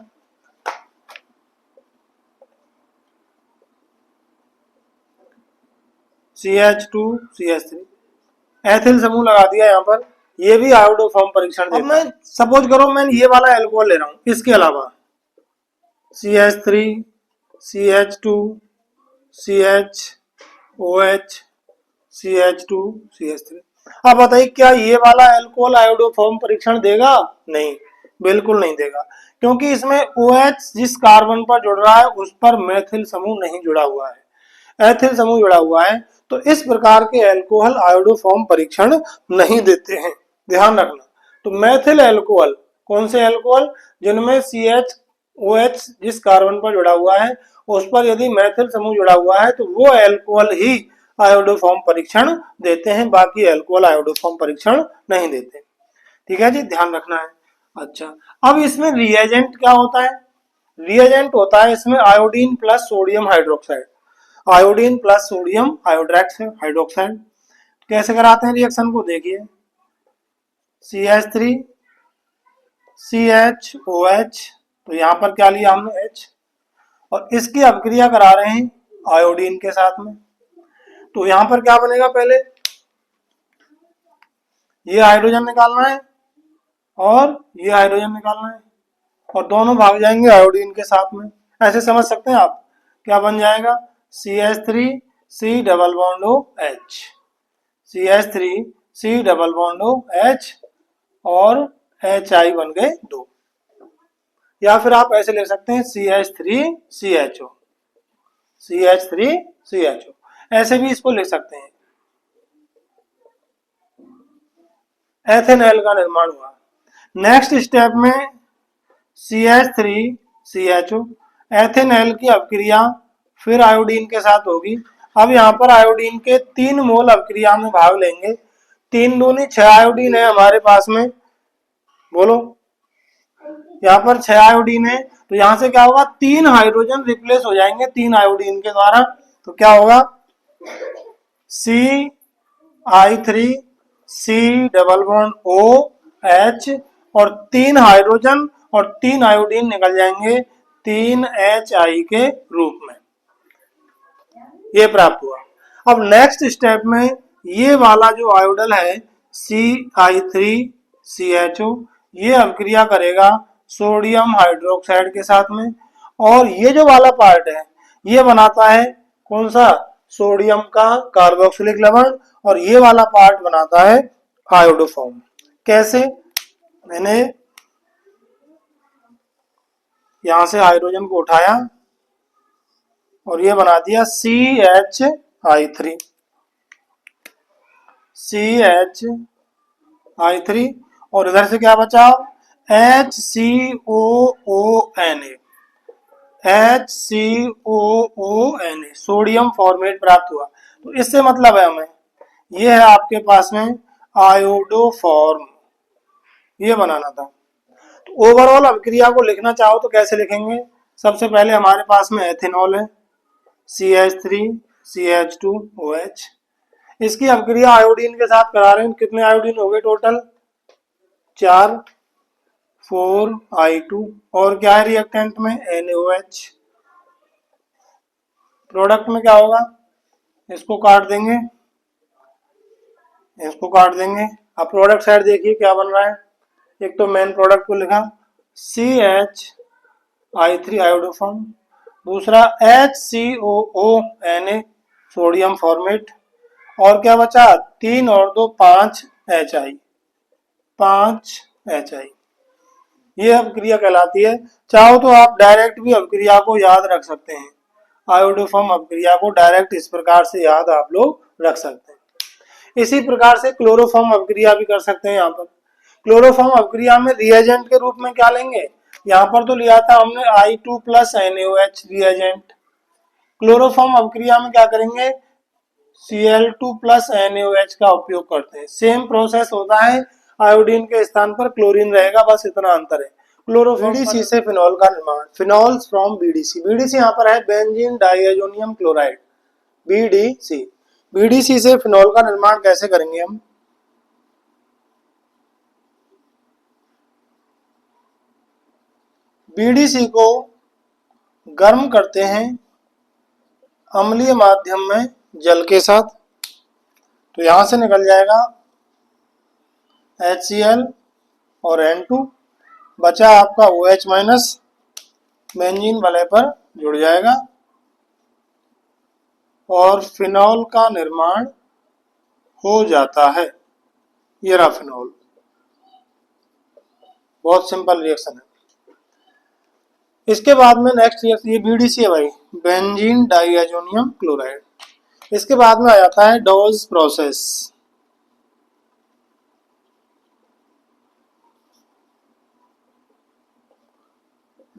CH2 CH3, एथिल समूह लगा दिया यहां पर, ये भी आयोडोफॉर्म परीक्षण देता है। सपोज करो मैं ये वाला एल्कोहल ले रहा हूं, इसके अलावा CH3 CH2 CHOH CH2 CH3। अब बताइए क्या ये वाला एल्कोहल आयोडोफॉर्म परीक्षण देगा? नहीं, बिल्कुल नहीं देगा, क्योंकि इसमें OH जिस कार्बन पर जुड़ रहा है उस पर मैथिल समूह नहीं जुड़ा हुआ है, एथिल समूह जुड़ा हुआ है। तो इस प्रकार के एल्कोहल आयोडोफॉर्म परीक्षण नहीं देते हैं, ध्यान रखना। तो मैथिल एल्कोहल, कौन से एल्कोहल? जिनमें CHOH जिस कार्बन पर जुड़ा हुआ है उस पर यदि मैथिल समूह जुड़ा हुआ है तो वो एल्कोहल ही आयोडोफॉर्म परीक्षण देते हैं, बाकी एल्कोहल आयोडोफॉर्म परीक्षण नहीं देते। ठीक है जी, ध्यान रखना है। अच्छा, अब इसमें रिएजेंट क्या होता है? रिएजेंट होता है इसमें iodine plus sodium hydroxide, iodine plus sodium hydroxide. कैसे कराते हैं रिएक्शन को देखिए, CH3 CHOH, तो यहां पर क्या लिया हमने H, और इसकी अभिक्रिया करा रहे हैं आयोडीन के साथ में। तो यहां पर क्या बनेगा, पहले ये हाइड्रोजन निकालना है और ये हाइड्रोजन निकालना है, और दोनों भाग जाएंगे आयोडीन के साथ में। ऐसे समझ सकते हैं आप, क्या बन जाएगा, CH3 C double bond OH, CH3 C double bond OH, और HI बन गए 2। या फिर आप ऐसे ले सकते हैं CH3 CHO, CH3 CHO, ऐसे भी इसको ले सकते हैं। एथेनॉल का निर्माण हुआ। नेक्स्ट स्टेप में CH3 CHO, एथेनॉल की अभिक्रिया फिर आयोडीन के साथ होगी। अब यहाँ पर आयोडीन के 3 मोल अभिक्रिया में भाग लेंगे, 3 दूनी 6 आयोडीन है हमारे पास में, बोलो, यहाँ पर 6 आयोडीन है, तो यहाँ से क्या होगा, 3 हाइड्रोजन रिप्लेस हो जाएंगे 3 आयोडीन के द्वारा। तो क्या होगा, CI3 C double bond OH, और 3 हाइड्रोजन और 3 आयोडीन निकल जाएंगे 3HI के रूप में, ये प्राप्त हुआ। अब नेक्स्ट स्टेप में ये वाला जो आयोडल है CI3 CHO, ये अभिक्रिया करेगा सोडियम हाइड्रोक्साइड के साथ में, और ये जो वाला पार्ट है ये बनाता है कौन सा, सोडियम का कार्बोक्सिलिक लवण, और ये वाला पार्ट बनाता है आयोडोफॉर्म। कैसे, मैंने यहां से हाइड्रोजन को उठाया और ये बना दिया CHI3 CHI3, और इधर से क्या बचा, HCOONA HCOONA सोडियम फॉर्मेट प्राप्त हुआ। तो इससे मतलब है हमें, ये है आपके पास में आयोडोफॉर्म, ये बनाना था। तो ओवरऑल अभिक्रिया को लिखना चाहो तो कैसे लिखेंगे? सबसे पहले हमारे पास में एथेनॉल है, CH3CH2OH। इसकी अभिक्रिया आयोडीन के साथ करा रहे हैं। कितने आयोडीन हो गए टोटल? 4, 4I2। और क्या है रिएक्टेंट में? NaOH। प्रोडक्ट में क्या होगा? इसको काट देंगे, इसको काट देंगे। अब प्रोडक्ट साइड देखिए क्या बन रहा है। एक तो मेन प्रोडक्ट को लिखा CHI3 आयोडोफॉर्म, दूसरा HCOONA सोडियम फॉर्मेट, और क्या बचा? 3 और 2 5HI, 5HI। ये अभिक्रिया कहलाती है। चाहो तो आप डायरेक्ट भी अभिक्रिया को याद रख सकते हैं। आयोडोफॉर्म अभिक्रिया को डायरेक्ट इस प्रकार से याद आप लोग रख सकते हैं। इसी प्रकार से क्लोरोफॉर्म अभिक्रिया भी कर सकते हैं। यहाँ पर क्लोरोफॉर्म अभिक्रिया में रिएजेंट के रूप में क्या लेंगे? यहाँ पर तो लिया था हमने I2 plus NaOH reagent. Chloroform अभिक्रिया में क्या करेंगे? Cl2 प्लस NaOH का उपयोग करते हैं। सेम प्रोसेस होता है, आयोडीन के स्थान पर क्लोरीन रहेगा, बस इतना अंतर है। क्लोरोफॉर्म BDC से फिनॉल का निर्माण, फिनॉल्स फ्रॉम BDC। BDC यहाँ पर है benzene diazonium chloride, BDC। BDC से फिनॉल का निर्माण कैसे करेंगे हम? BDC को गर्म करते हैं अम्लीय माध्यम में जल के साथ, तो यहां से निकल जाएगा HCl और N2, बचा आपका OH माइनस, बेंजीन वलय पर जुड़ जाएगा और फिनॉल का निर्माण हो जाता है। ये रहा फिनॉल। बहुत सिंपल रिएक्शन है। इसके बाद में नेक्स्ट रिएक्शन, ये BDC है भाई, बेंजीन डाइएजोनियम क्लोराइड। इसके बाद में आ जाता है डॉज प्रोसेस।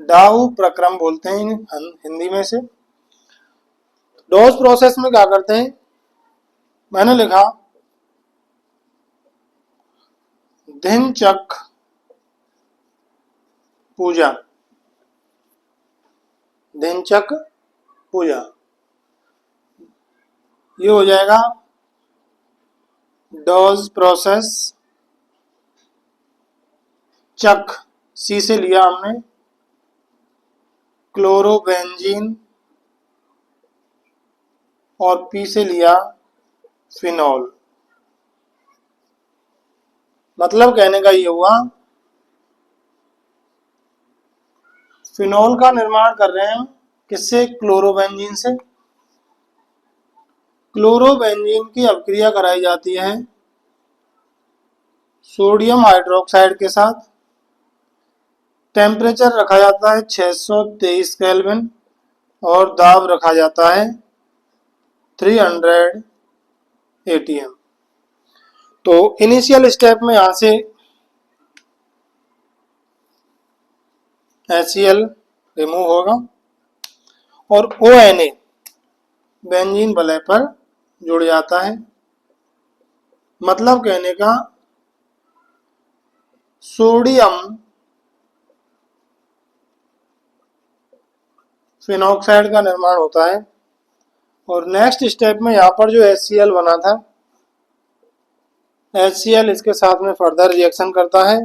डाउ प्रक्रम बोलते हैं हिंदी में से। डॉज प्रोसेस में क्या करते हैं? मैंने लिखा धिनचक पूजा, धिनचक पूजा, ये हो जाएगा डॉज प्रोसेस। चक सी से लिया हमने क्लोरोबेंजीन और पी से लिया फिनॉल। मतलब कहने का ये हुआ, फिनॉल का निर्माण कर रहे हैं किससे? क्लोरोबेंजीन से। क्लोरोबेंजीन की अभिक्रिया कराई जाती है सोडियम हाइड्रोक्साइड के साथ। टेम्परेचर रखा जाता है 623 केल्विन और दाब रखा जाता है 300 ATM। तो इनिशियल स्टेप में यहां से HCl रिमूव होगा और ONA बेंजीन वलय पर जुड़ जाता है। मतलब कहने का, सोडियम फिनॉक्साइड का निर्माण होता है और नेक्स्ट स्टेप में यहाँ पर जो HCl बना था, HCl इसके साथ में फर्दर रिएक्शन करता है,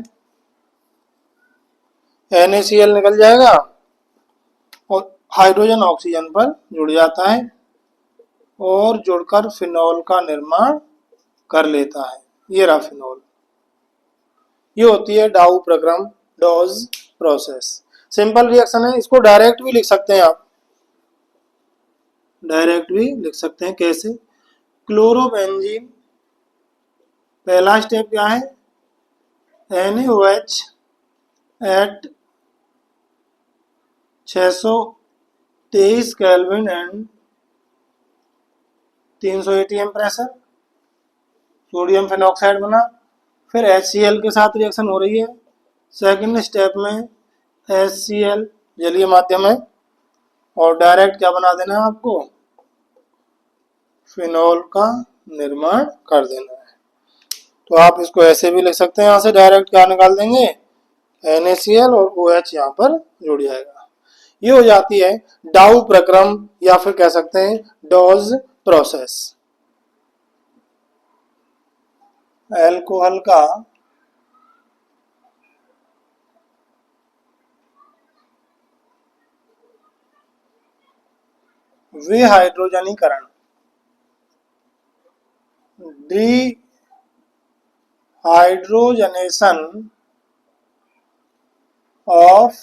NaCl निकल जाएगा और हाइड्रोजन ऑक्सीजन पर जुड़ जाता है और जुड़कर फिनॉल का निर्माण कर लेता है। ये रहा फिनॉल। ये होती है डाउ प्रक्रम, डॉज प्रोसेस। सिंपल रिएक्शन है, इसको डायरेक्ट भी लिख सकते हैं आप, डायरेक्ट भी लिख सकते हैं। कैसे? क्लोरोबेंजीन, पहला स्टेप क्या है? NaOH at 623 kelvin and 300 ATM pressure, sodium phenoxide बना। फिर HCl के साथ रिएक्शन हो रही है। सेकंड स्टेप में HCl जलीय माध्यम है, और डायरेक्ट क्या बना देना है आपको, फिनॉल का निर्माण कर देना है। तो आप इसको ऐसे भी लिख सकते हैं, यहाँ से डायरेक्ट क्या निकाल देंगे, NaCl और OH यहाँ पर जुड़ जाएगा। ये हो जाती है डाउ प्रक्रम या फिर कह सकते हैं डॉज प्रोसेस। एल्कोहल का विहाइड्रोजनीकरण, डिहाइड्रोजनेशन ऑफ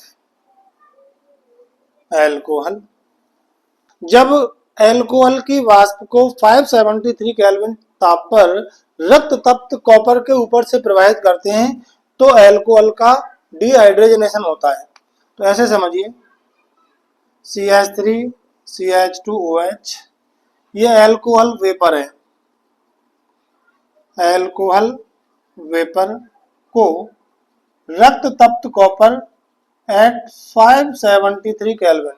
एल्कोहल। जब एल्कोहल की वाष्प को 573 केल्विन ताप पर रक्त तप्त कॉपर के ऊपर से प्रवाहित करते हैं तो एल्कोहल का डिहाइड्रोजनेशन होता है। तो ऐसे समझिए, CH3 CH2OH ये एल्कोहल वेपर है। एल्कोहल वेपर को रक्त तप्त कॉपर एट 573 केल्विन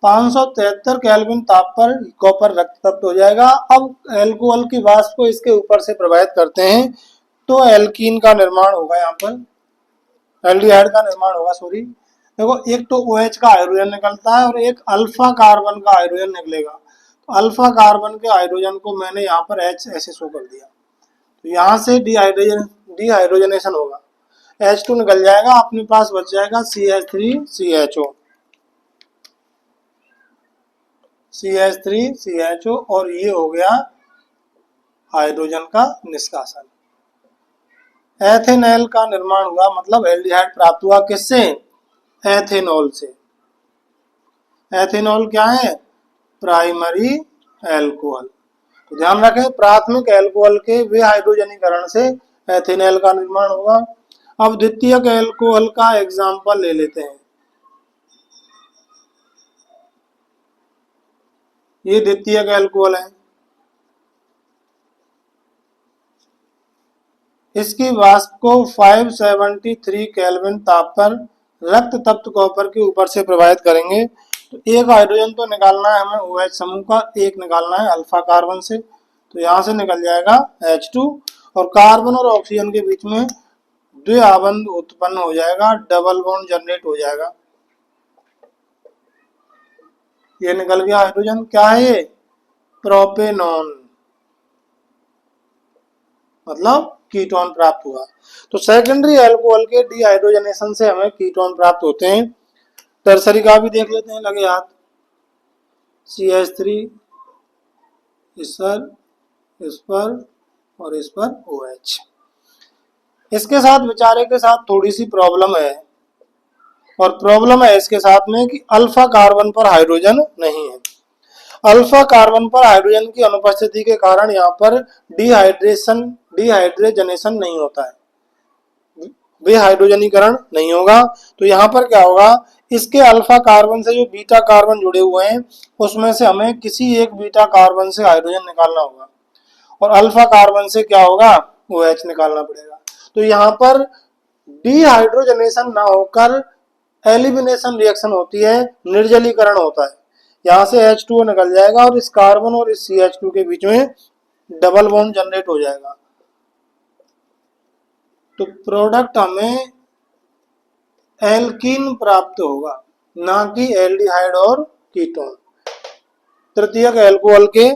573 केल्विन ताप पर कॉपर रक्त तप्त हो जाएगा। अब एल्कोहल की वाष्प को इसके ऊपर से प्रवाहित करते हैं तो एल्कीन का निर्माण होगा, यहाँ पर एल्डिहाइड का निर्माण होगा। सॉरी, देखो एक तो OH का हाइड्रोजन निकलता है और एक अल्फा कार्बन का हाइड्रोजन निकलेगा। तो अल्फा कार्बन के हाइड्रोजन को मैंने यहाँ पर H ऐसे शो कर दिया, तो यहाँ से डिहाइड्रोजनेशन होगा, H2 निकल जाएगा, अपने पास बच जाएगा CH3CHO CH3CHO और ये हो गया हाइड्रोजन का निष्कासन। एथेनॉल का निर्माण हुआ, मतलब एल्डिहाइड प्राप्त हुआ किससे, एथेनॉल से। एथेनॉल क्या है, प्राइमरी एल्कोहल। तो ध्यान रखें, प्राथमिक एल्कोहल के विहाइड्रोजनीकरण से एथेनॉल का निर्माण होगा। अब द्वितीयक एल्कोहल का एग्जाम्पल ले लेते हैं। ये द्वितीयक एल्कोहल है, इसकी वाष्प को 573 केल्विन ताप पर रक्त तप्त कॉपर के ऊपर से प्रवाहित करेंगे तो एक हाइड्रोजन तो निकालना है हमें OH समूह का, एक निकालना है अल्फा कार्बन से। तो यहाँ से निकल जाएगा H2 और कार्बन और ऑक्सीजन के बीच में द्विआबंध उत्पन्न हो जाएगा, डबल बॉन्ड जनरेट हो जाएगा। ये निकल गया हाइड्रोजन, क्या है ये, प्रोपेनॉन, मतलब कीटोन प्राप्त हुआ। तो सेकेंडरी अल्कोहल के डिहाइड्रोजनेशन से हमें कीटोन प्राप्त होते हैं। टर्सरी का भी देख लेते हैं, लगे हाथ, CH3 इस पर और इस पर OH। इसके साथ बेचारे के साथ थोड़ी सी प्रॉब्लम है, और प्रॉब्लम है इसके साथ में कि अल्फा कार्बन पर हाइड्रोजन नहीं है। अल्फा कार्बन पर हाइड्रोजन की अनुपस्थिति के कारण यहाँ पर डिहाइड्रोजनेशन नहीं होता है, विहाइड्रोजनीकरण नहीं होगा। तो यहाँ पर क्या होगा, इसके अल्फा कार्बन से जो बीटा कार्बन जुड़े हुए हैं उसमें से हमें किसी एक बीटा कार्बन से हाइड्रोजन निकालना होगा और अल्फा कार्बन से क्या होगा, OH निकालना पड़ेगा। तो यहाँ पर डिहाइड्रोजनेशन ना होकर एलिमिनेशन रिएक्शन होती है, निर्जलीकरण होता है। यहाँ से H2O निकल जाएगा और इस कार्बन और इस CH2 के बीच में डबल बॉन्ड जनरेट हो जाएगा। तो प्रोडक्ट हमें एल्कीन प्राप्त होगा, ना कि एल्डिहाइड और कीटोन। तृतीयक एल्कोहल के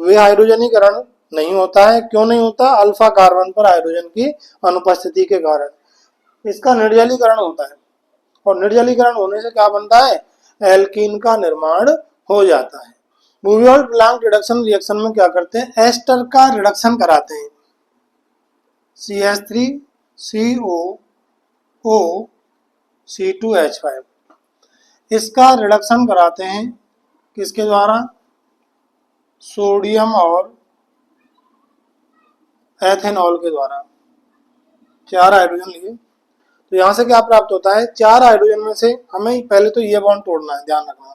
विहाइड्रोजनीकरण नहीं होता है, क्यों नहीं होता, अल्फा कार्बन पर हाइड्रोजन की अनुपस्थिति के कारण। इसका निर्जलीकरण होता है और निर्जलीकरण होने से क्या बनता है, एल्कीन का निर्माण हो जाता है। बुवियल प्लांक रिडक्शन रिएक्शन में क्या करते हैं, एस्टर का रिडक्शन कराते हैं, CH3COO C2H5, इसका रिडक्शन कराते हैं किसके द्वारा, सोडियम और एथेनॉल के द्वारा। 4 हाइड्रोजन लिए, तो यहाँ से क्या प्राप्त होता है, 4 हाइड्रोजन में से हमें पहले तो ये बॉन्ड तोड़ना है, ध्यान रखना,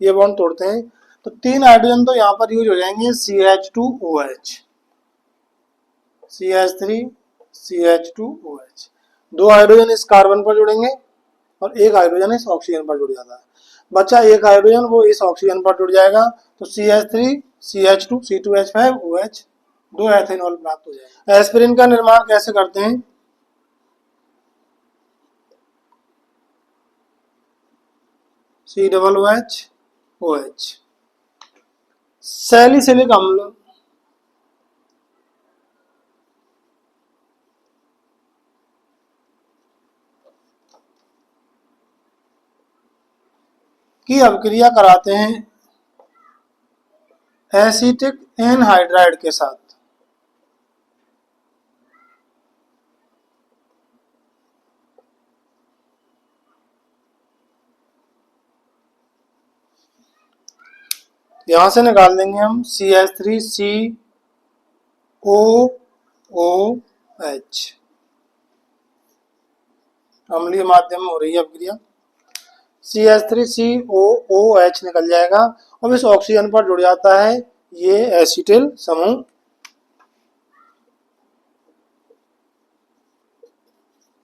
ये बॉन्ड तोड़ते हैं तो 3 हाइड्रोजन तो यहाँ पर यूज हो जाएंगे, CH2OH, CH3 CH2OH, 2 हाइड्रोजन इस कार्बन पर जुड़ेंगे और 1 हाइड्रोजन इस ऑक्सीजन पर जुड़ जाता है। बचा एक हाइड्रोजन, वो इस ऑक्सीजन पर जुड़ जाएगा, तो CH3 CH2 C2H5 OH, 2 ethanol प्राप्त हो जाएगा। एस्पिरिन का निर्माण कैसे करते हैं? COOH OH। सैलिसिलिक अम्ल की अभिक्रिया कराते हैं एसिटिक एनहाइड्राइड के साथ। यहां से निकाल देंगे हम CH3COOH। अम्लीय माध्यम में हो रही है अभिक्रिया। CH3COOH निकल जाएगा और इस ऑक्सीजन पर जुड़ जाता है ये एसिटिल समूह।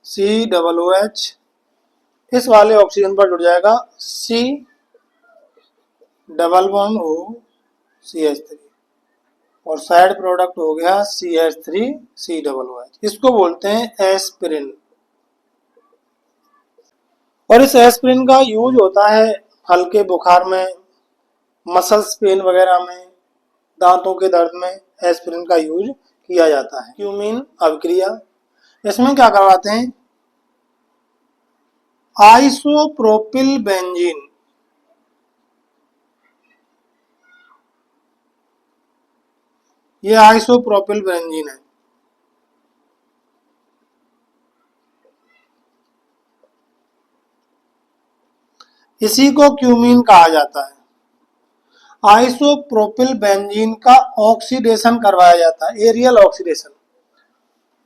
COOH इस वाले ऑक्सीजन पर जुड़ जाएगा C double bond O CH3 और साइड प्रोडक्ट हो गया CH3COOH। इसको बोलते हैं एस्पिरिन। और इस एस्पिरिन का यूज होता है हल्के बुखार में, मसल्स पेन वगैरह में, दांतों के दर्द में एस्पिरिन का यूज किया जाता है। क्यूमीन अभिक्रिया, इसमें क्या करवाते हैं? आइसोप्रोपिल बेंजीन, ये आइसोप्रोपिल बेंजीन है। इसी को क्यूमीन कहा जाता है। आइसोप्रोपिल बेंजीन का ऑक्सीडेशन करवाया जाता है, एरियल ऑक्सीडेशन।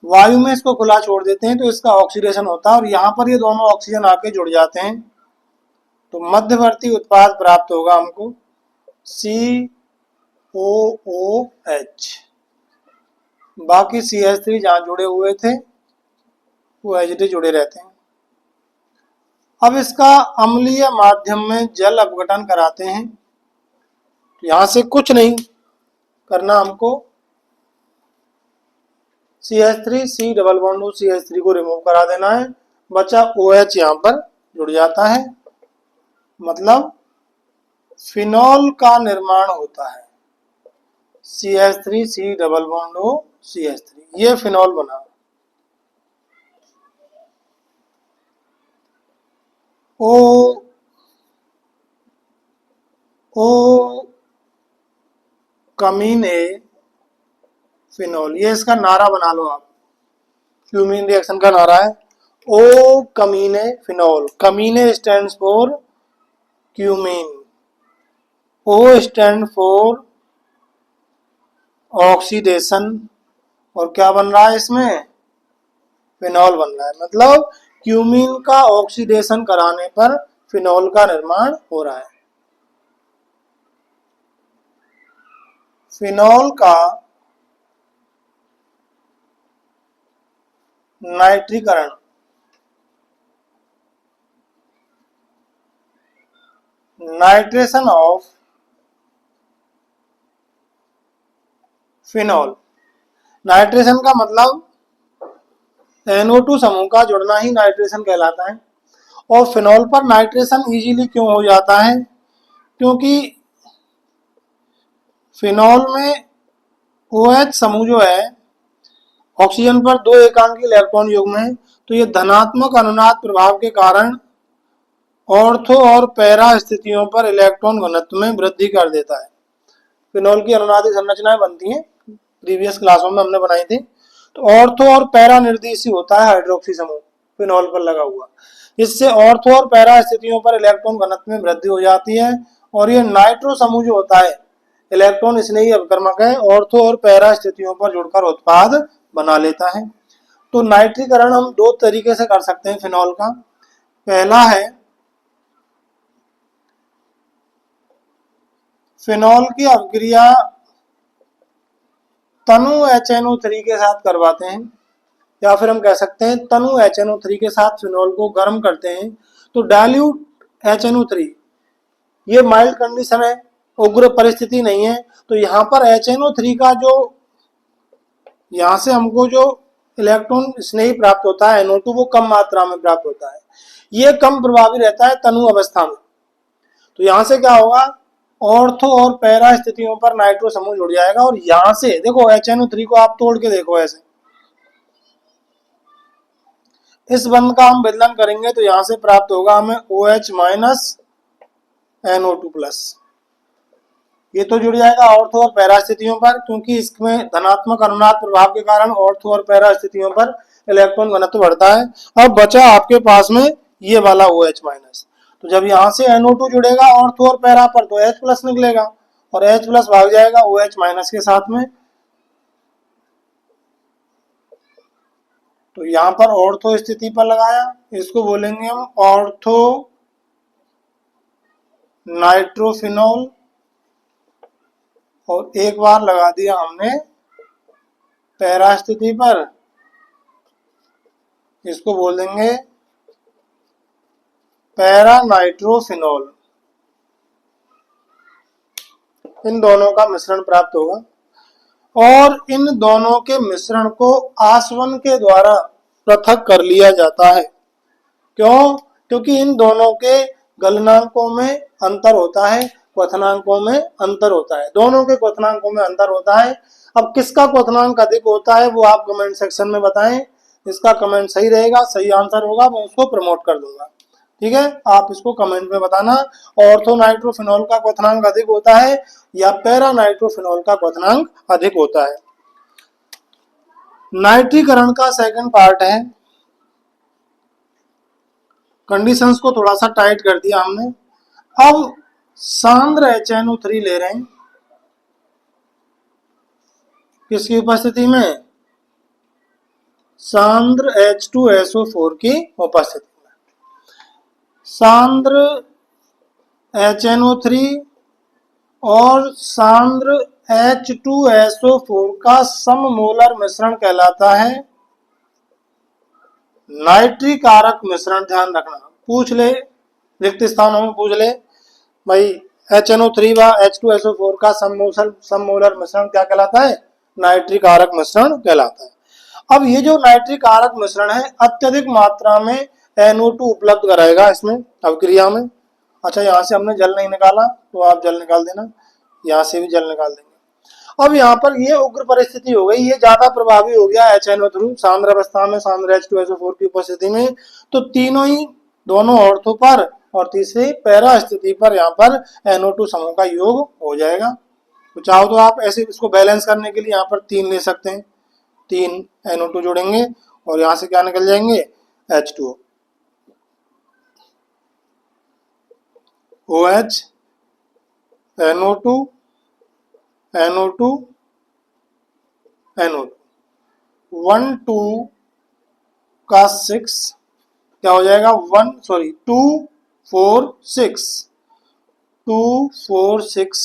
वायु में इसको खुला छोड़ देते हैं तो इसका ऑक्सीडेशन होता है और यहाँ पर ये दोनों ऑक्सीजन आके जुड़ जाते हैं तो मध्यवर्ती उत्पाद प्राप्त होगा हमको COOH। बाकी CH3 जहाँ जुड़े हुए थे वो एज इट इज जुड़े रहते हैं। अब इसका अम्लीय माध्यम में जल अपघटन कराते हैं। यहां से कुछ नहीं करना हमको, CH3 C double bond CH3 को रिमूव करा देना है, बचा OH यहाँ पर जुड़ जाता है, मतलब फिनॉल का निर्माण होता है। CH3 C double bond CH3, ये फिनॉल बना। ओ कमीने फिनॉल, ये इसका नारा बना लो आप, क्यूमीन रिएक्शन का नारा है ओ कमीने फिनॉल। कमीने stand for cumene, O stand for oxidation, और क्या बन रहा है इसमें? फिनॉल बन रहा है। मतलब क्यूमीन का ऑक्सीडेशन कराने पर फिनॉल का निर्माण हो रहा है। फिनॉल का नाइट्रीकरण, नाइट्रेशन ऑफ फिनॉल। नाइट्रेशन का मतलब NO2 समूह का जुड़ना ही नाइट्रेशन कहलाता है। और फिनॉल पर नाइट्रेशन इजीली क्यों हो जाता है? क्योंकि फिनॉल में OH समूह जो है ऑक्सीजन पर 2 एकांकी इलेक्ट्रॉन युग्म है, तो ये धनात्मक अनुनाद प्रभाव के कारण ऑर्थो और पैरा स्थितियों पर इलेक्ट्रॉन घनत्व में वृद्धि कर देता है। फिनॉल की अनुनादी संरचनाएं बनती हैं, प्रीवियस क्लासों में हमने बनाई थी। तो ऑर्थो और पैरा निर्देशी होता है हाइड्रोक्सी समूह फिनॉल पर लगा हुआ, इससे ऑर्थो और पैरा स्थितियों पर इलेक्ट्रॉन घनत्व में वृद्धि हो जाती है। और ये नाइट्रो समूह जो होता है इलेक्ट्रॉन स्नेही अवक्रमक है, ऑर्थो और पैरा स्थितियों पर जुड़कर उत्पाद बना लेता है। तो नाइट्रीकरण हम 2 तरीके से कर सकते हैं फिनॉल का। पहला है फिनॉल की अभिक्रिया तनु HNO3 के साथ करवाते हैं, या फिर हम कह सकते हैं तनु HNO3 के साथ फिनॉल को गर्म करते हैं तो डाइल्यूट HNO3 ये माइल्ड कंडीशन है, उग्र परिस्थिति नहीं है। तो यहाँ पर HNO3 का जो यहाँ से हमको जो इलेक्ट्रॉन स्नेही प्राप्त होता है NO2 वो कम मात्रा में प्राप्त होता है। ये कम प्रभावी रहता है तनु अवस्था में। तो यहाँ से क्या होगा, ऑर्थो और पैरा स्थितियों पर नाइट्रो समूह जुड़ जाएगा। और यहाँ से देखो HNO3 को आप तोड़ के देखो, ऐसे इस बंध का हम विलयन करेंगे तो यहाँ से प्राप्त होगा हमें OH माइनस NO2 प्लस। ये तो जुड़ जाएगा ऑर्थो और पैरा स्थितियों पर, क्योंकि इसमें धनात्मक अनुनाद प्रभाव के कारण ऑर्थो और पैरा स्थितियों पर इलेक्ट्रॉन घनत्व बढ़ता है। अब बचा आपके पास में ये वाला OH माइनस। तो जब यहाँ से NO2 जुड़ेगा ऑर्थो और पैरा पर तो H प्लस निकलेगा, और H प्लस भाग जाएगा OH माइनस के साथ में। तो यहाँ पर ऑर्थो स्थिति पर लगाया, इसको बोलेंगे हम ऑर्थो नाइट्रोफिनॉल, और एक बार लगा दिया हमने पैरा स्थिति पर, इसको बोल देंगे पैरा नाइट्रोफिनॉल। इन दोनों का मिश्रण प्राप्त होगा, और इन दोनों के मिश्रण को आसवन के द्वारा पृथक कर लिया जाता है। क्यों? क्योंकि इन दोनों के गलनांकों में अंतर होता है, क्वथनांकों में अंतर होता है, दोनों के क्वथनांकों में अंतर होता है। अब किसका क्वथनांक अधिक होता है वो आप कमेंट सेक्शन में बताएं। इसका कमेंट सही रहेगा, सही आंसर होगा, मैं उसको प्रमोट कर दूंगा। ठीक है, आप इसको कमेंट में बताना, ऑर्थो नाइट्रोफिनॉल का क्वथनांक अधिक होता है या पैरा नाइट्रोफिनॉल का क्वथनांक अधिक होता है। नाइट्रीकरण का सेकंड पार्ट है, कंडीशंस को थोड़ा सा टाइट कर दिया हमने। अब सांद्र HNO3 ले रहे हैं, किसकी उपस्थिति में? सांद्र H2SO4 की उपस्थिति में। सांद्र HNO3 और सांद्र H2SO4 का सममोलर मिश्रण कहलाता है नाइट्रीकारक मिश्रण। ध्यान रखना, पूछ ले, रिक्त स्थानों में पूछ ले भाई, HNO3 व H2SO4 का सममोलर मिश्रण क्या कहलाता है? नाइट्रीकारक मिश्रण कहलाता है। अब ये जो नाइट्रीकारक मिश्रण है अत्यधिक मात्रा में NO2 उपलब्ध कराएगा इसमें अभिक्रिया में। अच्छा, यहाँ से हमने जल नहीं निकाला तो आप जल निकाल देना, यहाँ से भी जल निकाल देंगे। अब यहाँ पर ये उग्र परिस्थिति हो गई, ये ज्यादा प्रभावी हो गया HNO3 सांद्र अवस्था में सांद्र H2SO4 की उपस्थिति में। तो तीनों ही, दोनों ऑर्थो पर और तीसरी पैरा स्थिति पर यहाँ पर NO2 समूह का योग हो जाएगा। तो चाहो तो आप ऐसे इसको बैलेंस करने के लिए यहाँ पर 3 ले सकते हैं, 3 NO2 जोड़ेंगे और यहाँ से क्या निकल जाएंगे? H2O, OH, NO2, NO2, NO2, 1 2 का 6 क्या हो जाएगा? 2 4 6, 2 4 6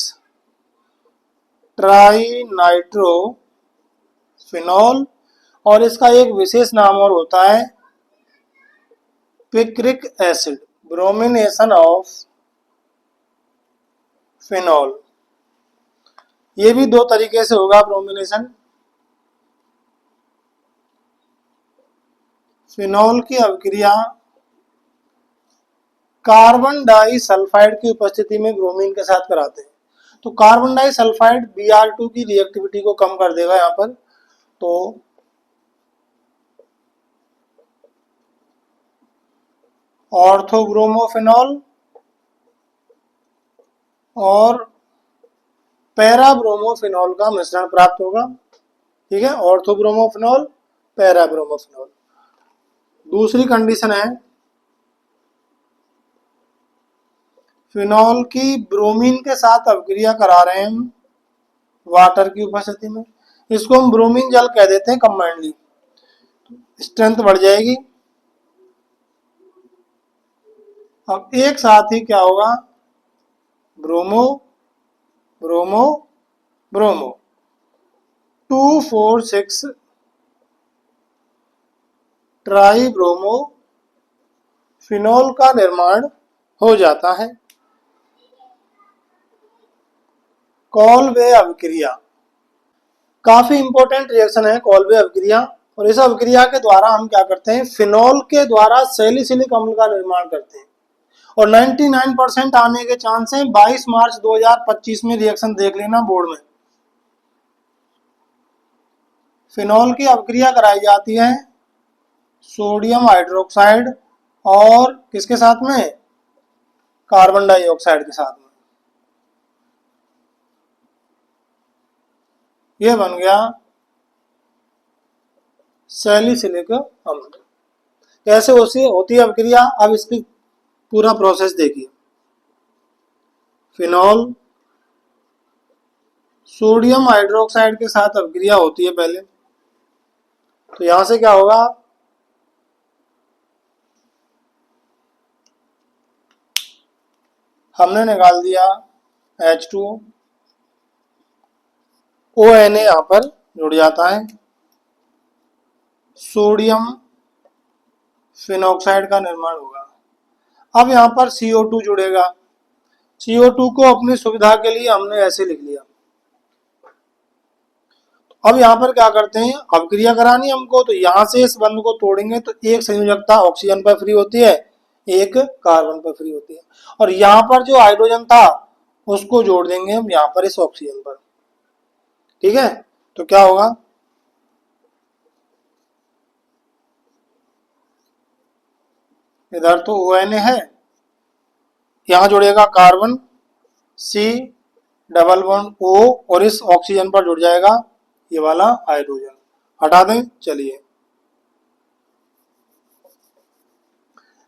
ट्राई नाइट्रो फिनॉल। और इसका एक विशेष नाम और होता है picric acid, bromination of phenol. ये भी 2 तरीके से होगा ब्रोमिनेशन। फिनॉल की अभिक्रिया कार्बन डाइसल्फाइड की उपस्थिति में ब्रोमीन के साथ कराते हैं। तो कार्बन डाइसल्फाइड Br2 की रिएक्टिविटी को कम कर देगा यहाँ पर। तो ऑर्थोब्रोमोफिनॉल और पैराब्रोमोफिनॉल का मिश्रण प्राप्त होगा। ठीक है, ऑर्थोब्रोमोफिनॉल, पैराब्रोमोफिनॉल। दूसरी कंडीशन है, फिनॉल की ब्रोमीन के साथ अभिक्रिया करा रहे हैं वाटर की उपस्थिति में, इसको हम ब्रोमीन जल कह देते हैं कंबाइंडली। स्ट्रेंथ बढ़ जाएगी। अब एक साथ ही क्या होगा? Bromo bromo bromo, 2 4 6 try bromo phenol का निर्माण हो जाता है। कॉलवे अभिक्रिया काफी इंपॉर्टेंट रिएक्शन है कॉलवे अभिक्रिया। और इस अभिक्रिया के द्वारा हम क्या करते हैं, फिनॉल के द्वारा सैलिसिलिक अम्ल का निर्माण करते हैं और 99% आने के चांस हैं। 22 मार्च 2025 में रिएक्शन देख लेना बोर्ड में। फिनॉल की अभिक्रिया कराई जाती है सोडियम हाइड्रोक्साइड और किसके साथ में, कार्बन डाइऑक्साइड के साथ में। यह बन गया सैलिसिलिक अम्ल। कैसे होती है अभिक्रिया, अब इसकी पूरा प्रोसेस देखिए। फिनॉल सोडियम हाइड्रोक्साइड के साथ अभिक्रिया होती है पहले, तो यहां से क्या होगा, हमने निकाल दिया H2O, ONA यहां पर जुड़ जाता है, सोडियम फिनॉक्साइड का निर्माण होगा। अब यहां पर CO2 जुड़ेगा। CO2 को अपनी सुविधा के लिए हमने ऐसे लिख लिया। अब यहां पर क्या करते हैं, अभिक्रिया करानी हमको, तो यहां से इस बंध को तोड़ेंगे तो एक संयोजकता ऑक्सीजन पर फ्री होती है, एक कार्बन पर फ्री होती है, और यहां पर जो हाइड्रोजन था उसको जोड़ देंगे हम यहां पर इस ऑक्सीजन पर। ठीक है, तो क्या होगा, इधर तो ONA है, यहां जुड़ेगा carbon C double bond O और इस ऑक्सीजन पर जुड़ जाएगा ये वाला हाइड्रोजन। हटा दें, चलिए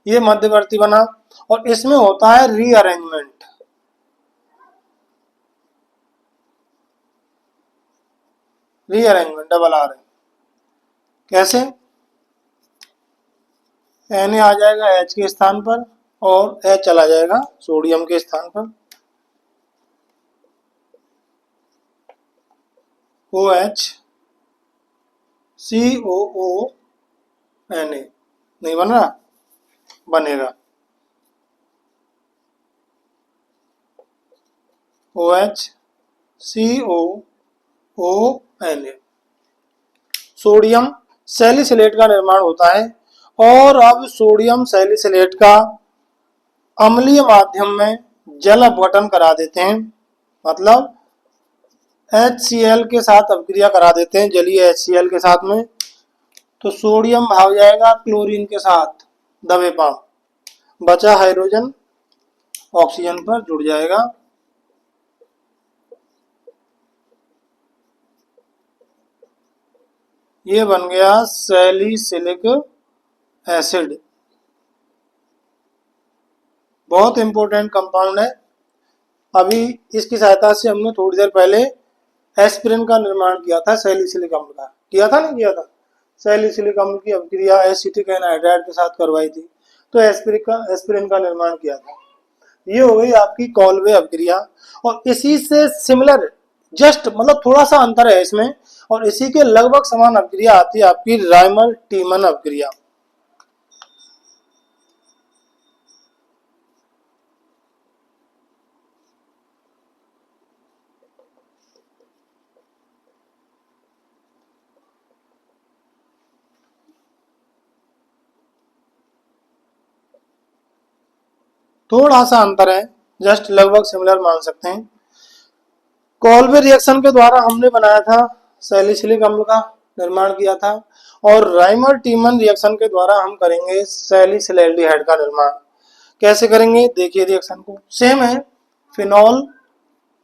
ये मध्यवर्ती बना और इसमें होता है रीअरेंजमेंट। रीअरेंजमेंट डबल आर, कैसे, Na आ जाएगा H के स्थान पर और H चला जाएगा सोडियम के स्थान पर, OH COO Na नहीं बन रहा, बनेगा OH COO Na। Sodium salicylate का निर्माण होता है और अब सोडियम सैलिसिलेट का अम्लीय माध्यम में जल अपघटन करा देते हैं, मतलब HCl के साथ अभिक्रिया करा देते हैं, जलीय HCl के साथ में, तो सोडियम भाग जाएगा क्लोरीन के साथ दबे पांव, बचा हाइड्रोजन ऑक्सीजन पर जुड़ जाएगा। ये बन गया सैलिसिलिक एसिड। बहुत इंपॉर्टेंट कंपाउंड है। अभी इसकी सहायता से हमने थोड़ी देर पहले एस्पिरिन का निर्माण किया था, सैलिसिलिक अम्ल का किया था, नहीं किया था, सैलिसिलिक अम्ल की अभिक्रिया एसिटिक एनहाइड्राइड के साथ करवाई थी, तो एस्पिरिन का निर्माण किया था। ये हो गई आपकी कॉलवे अभिक्रिया। और इसी से सिमिलर, जस्ट मतलब थोड़ा सा अंतर है इसमें, और इसी के लगभग समान अभिक्रिया आती है आपकी राइमर टीमन अभिक्रिया। थोड़ा सा अंतर है, जस्ट लगभग सिमिलर मान सकते हैं। कॉलवे रिएक्शन के द्वारा हमने बनाया था सैलिसिलिक अम्ल का निर्माण किया था, और राइमर टीमन रिएक्शन के द्वारा हम करेंगे सैलिसिलैल्डिहाइड का निर्माण। कैसे करेंगे देखिए, रिएक्शन को सेम है, फिनॉल,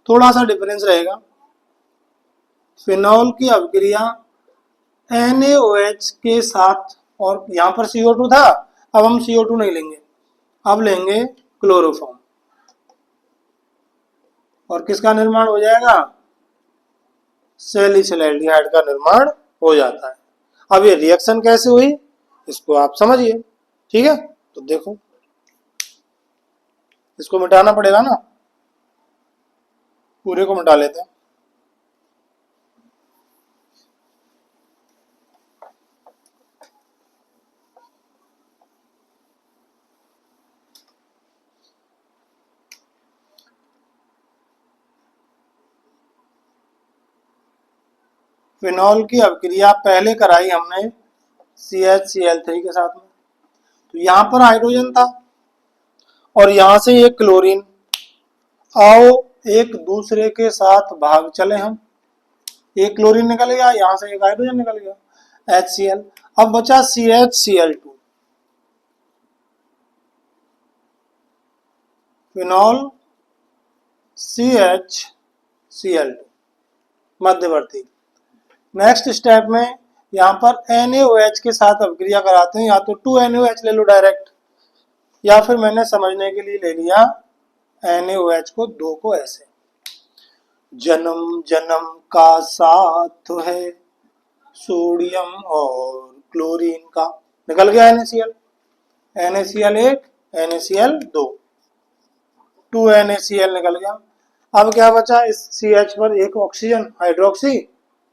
थोड़ा सा डिफरेंस रहेगा। फिनॉल की अभिक्रिया NaOH के साथ, और यहां पर CO2 था, अब हम CO2 नहीं लेंगे, अब लेंगे क्लोरोफॉर्म, और किसका निर्माण हो जाएगा, सैलिसिलैल्डिहाइड का निर्माण हो जाता है। अब ये रिएक्शन कैसे हुई इसको आप समझिए, ठीक है, तो देखो इसको मिटाना पड़ेगा ना, पूरे को मिटा लेते हैं। फिनॉल की अभिक्रिया पहले कराई हमने CHCl3 के साथ में, तो यहाँ पर हाइड्रोजन था और यहाँ से एक क्लोरीन। आओ एक दूसरे के साथ भाग चले हम, एक क्लोरीन निकल गया, यहाँ से एक हाइड्रोजन निकल गया HCl। अब बचा CHCl2, फिनॉल CHCl2 मध्यवर्ती। नेक्स्ट स्टेप में यहाँ पर NaOH के साथ अभिक्रिया कराते हैं, या तो 2NaOH ले लो डायरेक्ट, या फिर मैंने समझने के लिए ले लिया NaOH को 2 को ऐसे। जन्म जन्म का साथ है सोडियम और क्लोरीन का, निकल गया NaCl, NaCl1 NaCl2, 2NaCl निकल गया। अब क्या बचा, इस CH पर एक ऑक्सीजन हाइड्रोक्सी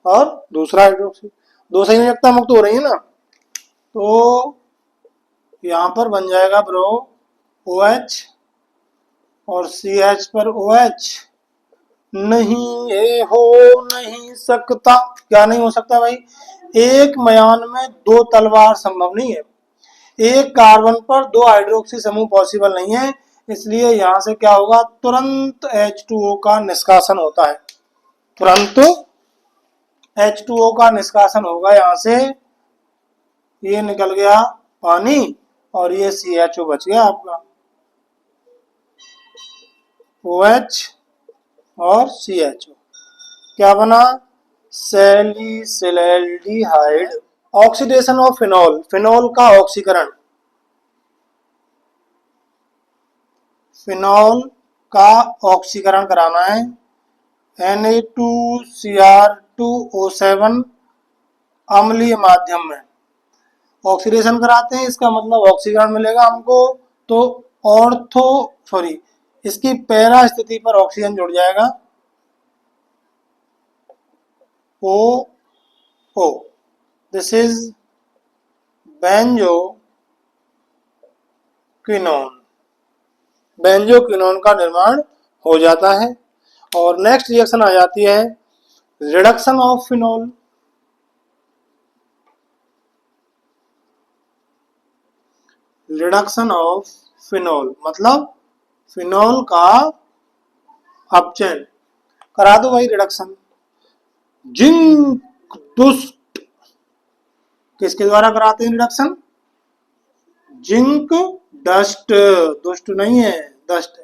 और दूसरा हाइड्रोक्सी, दो संयोजकता मुक्त हो रही है ना, तो यहाँ पर बन जाएगा ब्रो OH और CH पर OH। नहीं ये हो नहीं सकता, क्या नहीं हो सकता भाई, एक मयान में 2 तलवार संभव नहीं है, एक कार्बन पर 2 हाइड्रोक्सी समूह पॉसिबल नहीं है, इसलिए यहां से क्या होगा, तुरंत H2O का निष्कासन होता है, तुरंत H2O का निष्कासन होगा। यहां से ये निकल गया पानी और ये CHO बच गया आपका, OH और CHO, क्या बना, सैलिसिलैल्डिहाइड। ऑक्सीडेशन ऑफ फिनॉल, फिनॉल का ऑक्सीकरण, फिनॉल का ऑक्सीकरण कराना है Na2Cr2O7 अम्लीय माध्यम में ऑक्सीडेशन कराते हैं, इसका मतलब ऑक्सीकरण मिलेगा हमको, तो इसकी पैरा स्थिति पर ऑक्सीजन जुड़ जाएगा O, this is benzoquinone, benzoquinone का निर्माण हो जाता है। और नेक्स्ट रिएक्शन आ जाती है reduction of phenol, reduction of phenol मतलब फिनॉल का अपचयन, करा दो भाई रिडक्शन। जिंक दुष्ट, किसके द्वारा कराते हैं रिडक्शन, जिंक डस्ट, दुष्ट नहीं है डस्ट,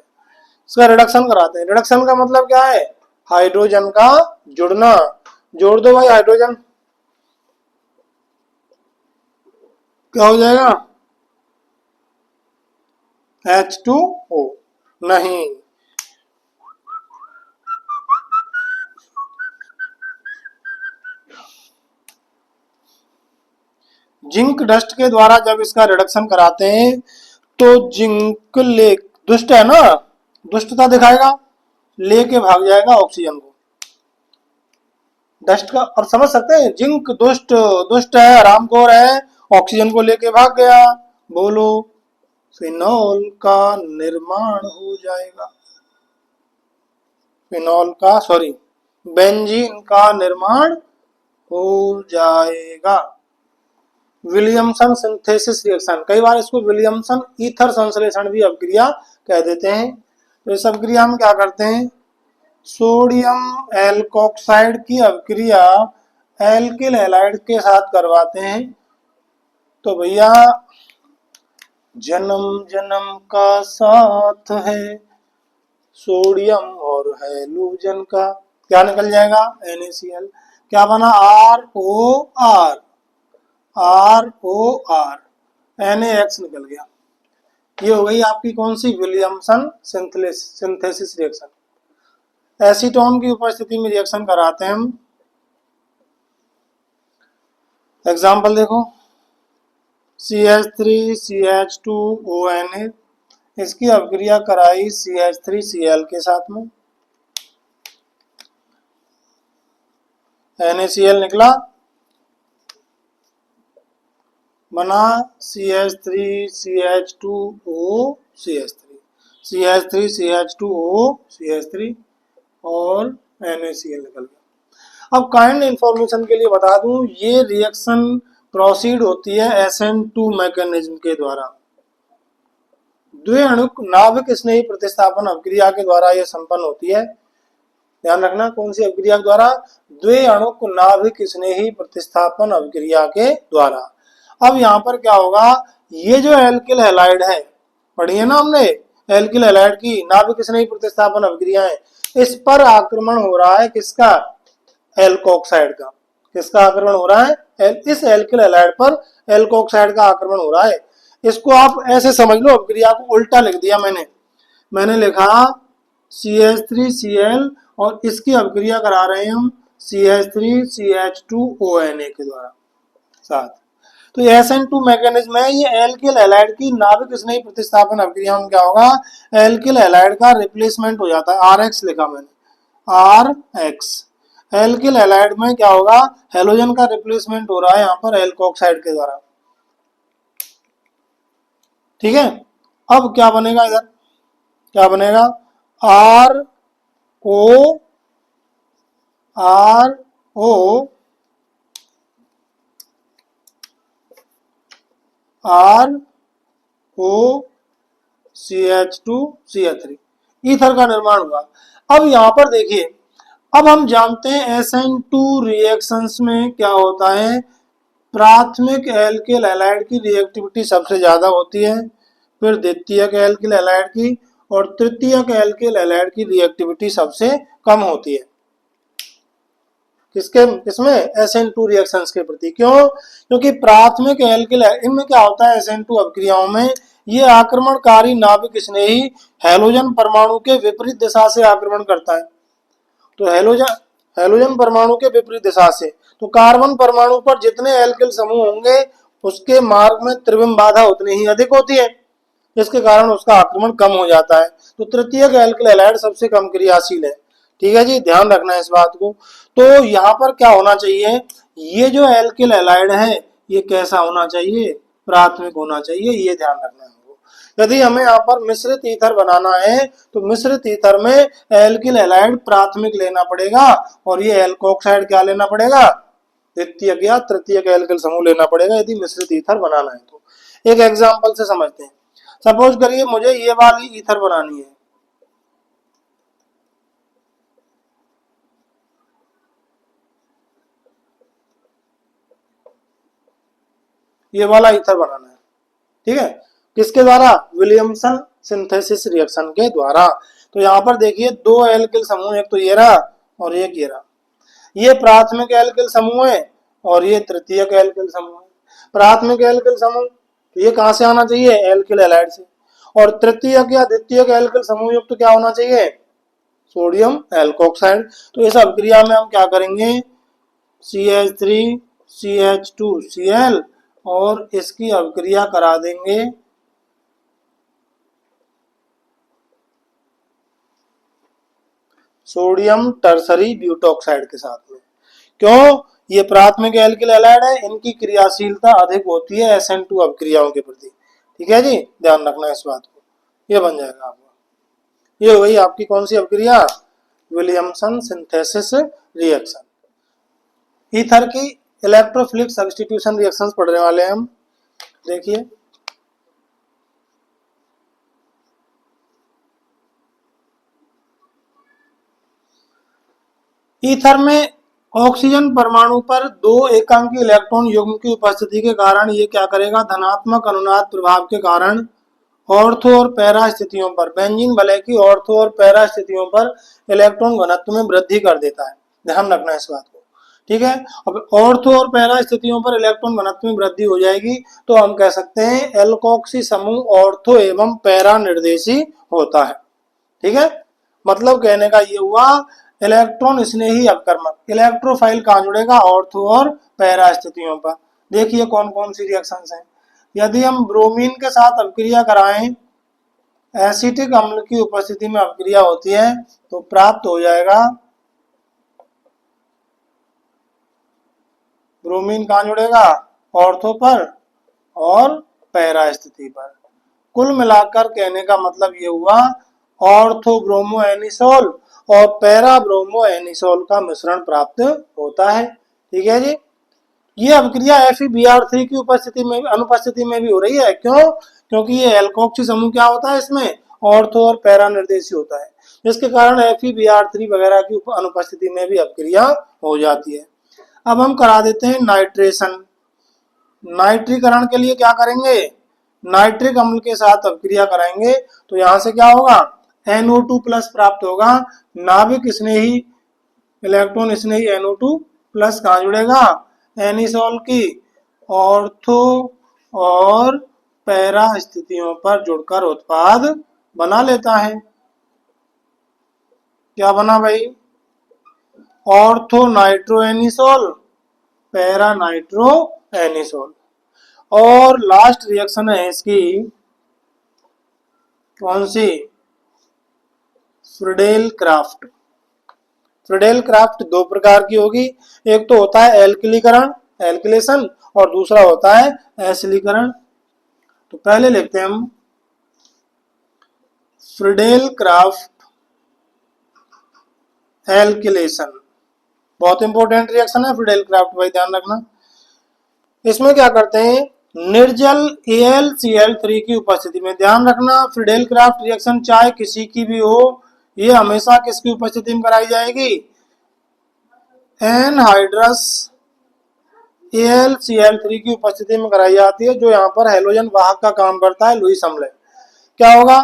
इसका रिडक्शन कराते हैं। रिडक्शन का मतलब क्या है, हाइड्रोजन का जुड़ना, जोड़ दो भाई हाइड्रोजन, क्या हो जाएगा H2O, नहीं जिंक डस्ट के द्वारा जब इसका रिडक्शन कराते हैं तो जिंक ले, दुष्ट है ना, दुष्टता दिखाएगा, लेके भाग जाएगा ऑक्सीजन को, डस्ट का। और समझ सकते हैं, जिंक दुष्ट, दुष्ट है, हरामखोर है, ऑक्सीजन को लेके भाग गया, बोलो फिनॉल का निर्माण हो जाएगा, फिनॉल का बेंजीन का निर्माण हो जाएगा। विलियमसन सिंथेसिस रिएक्शन, कई बार इसको विलियमसन ईथर संश्लेषण भी अभिक्रिया कह देते हैं। तो इस अभिक्रिया में क्या करते हैं, सोडियम एल्कोक्साइड की अभिक्रिया एल्किल हैलाइड के साथ करवाते हैं। तो भैया जन्म जन्म का साथ है सोडियम और हैलोजन का, क्या निकल जाएगा NaCl, क्या बना ROR, ROR, NaX निकल गया। ये हो गई आपकी कौन सी, विलियमसन सिंथेसिस रिएक्शन। एसीटोन की उपस्थिति में रिएक्शन कराते हैं हम, एग्जाम्पल देखो CH3CH2ONA, इसकी अभिक्रिया कराई CH3Cl के साथ में, NaCl निकला, बना CH3CH2O CH3, CH3CH2O CH3 और NaCl निकल गया। अब काइंड इंफॉर्मेशन के लिए बता दूं, ये रिएक्शन प्रोसीड होती है SN2 मैकेनिज्म के द्वारा। द्विअणुक नाभिक स्नेही प्रतिस्थापन अभिक्रिया के द्वारा यह संपन्न होती है। ध्यान रखना, कौन सी अभिक्रिया के द्वारा? द्विअणुक नाभिक स्नेही प्रतिस्थापन अभिक्रिया के द्वारा। अब यहाँ पर क्या होगा, ये जो एल्किल हैलाइड है, पढ़ी है ना हमने, एल्किल हैलाइड की नाभिक स्नेही प्रतिस्थापन अभिक्रिया है, इस पर आक्रमण हो रहा है किसका? एल्कोक्साइड का। किसका आक्रमण हो रहा है? इस एल्किल हैलाइड पर एल्कोक्साइड का आक्रमण हो रहा है। इसको आप ऐसे समझ लो, अभिक्रिया को उल्टा लिख दिया मैंने लिखा CH3Cl और इसकी अभिक्रिया करा रहे हैं हम CH3CH2ONA के द्वारा साथ। तो ये SN2 मैकेनिज्म है, ये एल्किल हैलाइड की नाभिक स्नेही प्रतिस्थापन अभिक्रिया में क्या होगा, एल्किल हैलाइड का रिप्लेसमेंट हो जाता है। RX लिखा मैंने, RX। एल्किल हैलाइड में क्या होगा, हेलोजन का रिप्लेसमेंट हो रहा है यहाँ पर एल्कोक्साइड के द्वारा। ठीक है, अब क्या बनेगा, इधर क्या बनेगा, RO CH2CH3 ईथर का निर्माण हुआ। अब यहां पर देखिए, अब हम जानते हैं SN2 रिएक्शंस में क्या होता है, प्राथमिक एल्किल हैलाइड की रिएक्टिविटी सबसे ज्यादा होती है, फिर द्वितीयक एल्किल हैलाइड की और तृतीयक एल्किल हैलाइड की रिएक्टिविटी सबसे कम होती है। किसमें? SN2 रिएक्शंस के प्रति। क्यों? क्योंकि प्राथमिक एल्किल, इनमें क्या होता है SN2 अभिक्रियाओं में, ये आक्रमणकारी नाभिक स्नेही हैलोजन परमाणु के विपरीत दिशा से आक्रमण करता है। तो हैलोजन परमाणु के विपरीत दिशा से, तो कार्बन परमाणु पर जितने एल्किल समूह होंगे उसके मार्ग में त्रिविम बाधा उतनी ही अधिक होती है, जिसके कारण उसका आक्रमण कम हो जाता है। तो तृतीयक एल्किल हैलाइड सबसे कम क्रियाशील है। ठीक है जी, ध्यान रखना है इस बात को। तो यहाँ पर क्या होना चाहिए, ये जो एल्किल हैलाइड है ये कैसा होना चाहिए, प्राथमिक होना चाहिए, ये ध्यान रखना है हमको। यदि हमें यहाँ पर मिश्रित ईथर बनाना है तो मिश्रित ईथर में एल्किल हैलाइड प्राथमिक लेना पड़ेगा और ये एल्कोक्साइड क्या लेना पड़ेगा, द्वितीयक या तृतीयक एल्किल समूह लेना पड़ेगा, यदि मिश्रित ईथर बनाना है तो। एक एग्जाम्पल से समझते हैं। सपोज करिए मुझे ये वाली ईथर बनानी है, ये वाला ईथर बनाना है। ठीक है, किसके द्वारा? विलियमसन सिंथेसिस रिएक्शन के द्वारा। तो यहाँ पर देखिए दो एल्किल समूह, एक तो ये रहा और एक ये रहा, ये प्राथमिक एल्किल समूह है और ये तृतीयक एल्किल समूह है। प्राथमिक एल्किल समूह ये कहाँ से आना चाहिए, एल्किल हैलाइड से, और तृतीयक या द्वितीयक एल्किल समूह युक्त क्या होना चाहिए, सोडियम एल्कोक्साइड। तो इस अभिक्रिया में हम क्या करेंगे, CH3CH2Cl और इसकी अभिक्रिया करा देंगे सोडियम टर्सरी ब्यूटॉक्साइड के साथ में। क्यों? ये प्राथमिक एल्किल हैलाइड है, इनकी क्रियाशीलता अधिक होती है SN2 अभिक्रियाओं के प्रति। ठीक है जी, ध्यान रखना इस बात को। ये बन जाएगा आपका, ये हो गई आपकी कौन सी अभिक्रिया, विलियमसन सिंथेसिस रिएक्शन। ईथर की इलेक्ट्रोफिलिक सब्स्टिट्यूशन रिएक्शंस पढ़ने वाले हैं हम। देखिए ईथर में ऑक्सीजन परमाणु पर दो एकांकी इलेक्ट्रॉन युग्म की उपस्थिति के कारण ये क्या करेगा, धनात्मक अनुनाद प्रभाव के कारण ऑर्थो और पैरा स्थितियों पर, बेंजीन वलय की ऑर्थो और पैरा स्थितियों पर इलेक्ट्रॉन घनत्व में वृद्धि कर देता है। ध्यान रखना इस बात को। ठीक है, अब ऑर्थो और पैरा स्थितियों पर इलेक्ट्रॉन घनत्व में वृद्धि हो जाएगी तो हम कह सकते हैं एल्कोक्सी समूह ऑर्थो एवं पैरा निर्देशी होता है। ठीक है, मतलब कहने का ये हुआ इलेक्ट्रॉन स्नेही अपकर्मक, इलेक्ट्रोफाइल कहाँ जुड़ेगा, ऑर्थो और पैरा स्थितियों पर। देखिए कौन कौन सी रिएक्शंस हैं। यदि हम ब्रोमीन के साथ अभिक्रिया कराएं, एसिटिक अम्ल की उपस्थिति में अभिक्रिया होती है तो प्राप्त हो जाएगा, ब्रोमीन कहाँ जुड़ेगा, ऑर्थो पर और पैरा स्थिति पर। कुल मिलाकर कहने का मतलब ये हुआ ऑर्थो ब्रोमो एनिसोल और पैरा ब्रोमो एनिसोल का मिश्रण प्राप्त होता है। ठीक है जी। ये अभिक्रिया FeBr3 की अनुपस्थिति में भी हो रही है। क्यों? क्योंकि ये एल्कोक्सी समूह क्या होता है, इसमें ऑर्थो और पैरा निर्देशी होता है, जिसके कारण FeBr3 वगैरह की अनुपस्थिति में भी अभिक्रिया हो जाती है। अब हम करा देते हैं नाइट्रेशन। नाइट्रीकरण के लिए क्या करेंगे, नाइट्रिक अम्ल के साथ अभिक्रिया कराएंगे, तो यहां से क्या होगा, NO2 प्लस प्राप्त होगा। नाभिक स्नेही इलेक्ट्रॉन स्नेही NO2 प्लस कहाँ जुड़ेगा, एनिसोल की ऑर्थो और पैरा स्थितियों पर जुड़कर उत्पाद बना लेता है। क्या बना भाई, ortho nitro anisole, para nitro anisole. और लास्ट रिएक्शन है इसकी कौन सी, फ्रीडेल क्राफ्ट। फ्रीडेल क्राफ्ट दो प्रकार की होगी, एक तो होता है एल्किलीकरण एल्किलेशन और दूसरा होता है एसिलीकरण। तो पहले लिखते हैं हम फ्रीडेल क्राफ्ट एल्किलेशन, बहुत इंपॉर्टेंट रिएक्शन है फ्रीडेल क्राफ्ट भाई, ध्यान रखना। इसमें क्या करते हैं, निर्जल AlCl3 की उपस्थिति में, ध्यान रखना फ्रीडेल क्राफ्ट रिएक्शन चाहे किसी की भी हो, ये हमेशा किसकी उपस्थिति में कराई जाएगी, एनहाइड्रस AlCl3 की उपस्थिति में कराई जाती है, जो यहाँ पर हैलोजन वाहक का काम करता है, लुईस अम्ल। क्या होगा,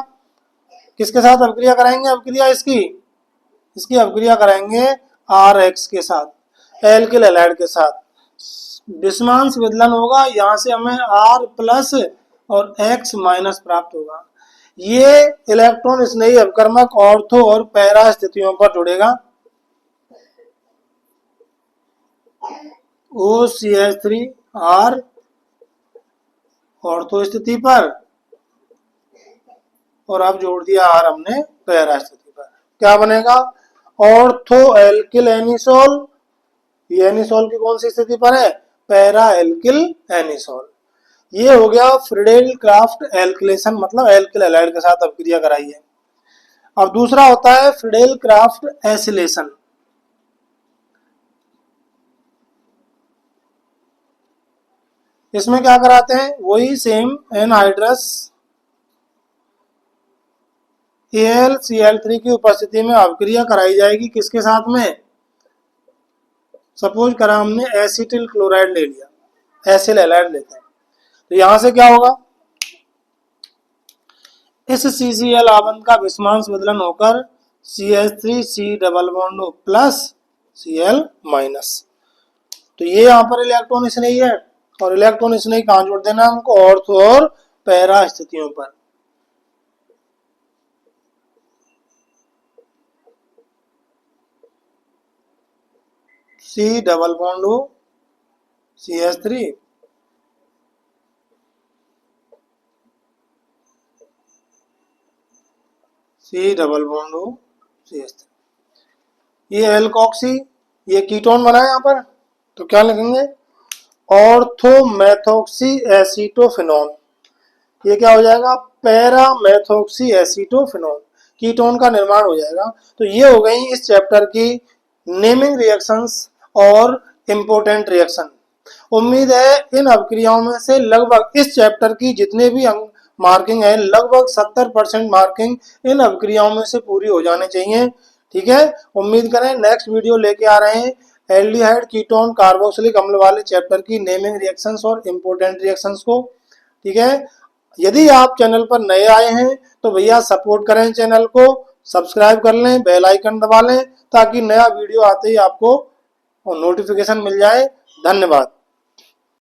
किसके साथ अभिक्रिया कराएंगे, अभिक्रिया इसकी अभिक्रिया कराएंगे RH के साथ, एल्किल हैलाइड के साथ। विषमांश विदलन होगा, यहाँ से हमें R प्लस और X माइनस प्राप्त होगा। ये इलेक्ट्रॉन स्नेही अपकर्मक ऑर्थो और पैरा स्थितियों पर जुड़ेगा, OCH3R ऑर्थो स्थिति पर, और अब जोड़ दिया R हमने पैरा स्थिति पर। क्या बनेगा, ऑर्थो एल्किल एनिसोल, ये एनिसोल की कौन सी स्थिति पर है, पैरा एल्किल एनिसोल। ये हो गया फ्रीडेल क्राफ्ट एल्किलेशन, मतलब एल्किल हैलाइड के साथ अभिक्रिया कराई है। अब दूसरा होता है फ्रीडेल क्राफ्ट एसिलेशन। इसमें क्या कराते हैं, वही सेम एनहाइड्रस AlCl3 की उपस्थिति में अभिक्रिया कराई जाएगी, किसके साथ में, सपोज करा हमने एसिटिल क्लोराइड ले लिया, एसिल हैलाइड लेते हैं, तो यहां से क्या होगा, इस CCl आबंध का विषमांश विदलन होकर CH3C double bond plus Cl minus. तो ये यहाँ पर इलेक्ट्रॉन स्नेही है, और इलेक्ट्रॉन स्नेही कहाँ जोड़ देना हमको, ऑर्थो और पैरा स्थितियों पर। C double bond CH3 C double bond CH3, ये एल्कोक्सी, ये कीटोन बना है यहाँ पर, तो क्या लिखेंगे, ऑर्थोमेथोक्सी एसीटोफिनोन। ये क्या हो जाएगा, पैरामेथोक्सी एसीटोफिनोन, कीटोन का निर्माण हो जाएगा। तो ये हो गई इस चैप्टर की नेमिंग रिएक्शंस और इम्पोर्टेंट रिएक्शन। उम्मीद है इन अभिक्रियाओं में से लगभग इस चैप्टर की जितने भी मार्किंग है, लगभग 70% मार्किंग इन अभिक्रियाओं में से पूरी हो जाने चाहिए। ठीक है, उम्मीद करें नेक्स्ट वीडियो लेके आ रहे हैं एल्डिहाइड कीटोन कार्बोक्सिलिक अम्ल वाले चैप्टर की नेमिंग रिएक्शंस और इम्पोर्टेंट रिएक्शंस को। ठीक है, यदि आप चैनल पर नए आए हैं तो भैया सपोर्ट करें, चैनल को सब्सक्राइब कर लें, बेल आइकन दबा लें, ताकि नया वीडियो आते ही आपको नोटिफिकेशन मिल जाए। धन्यवाद।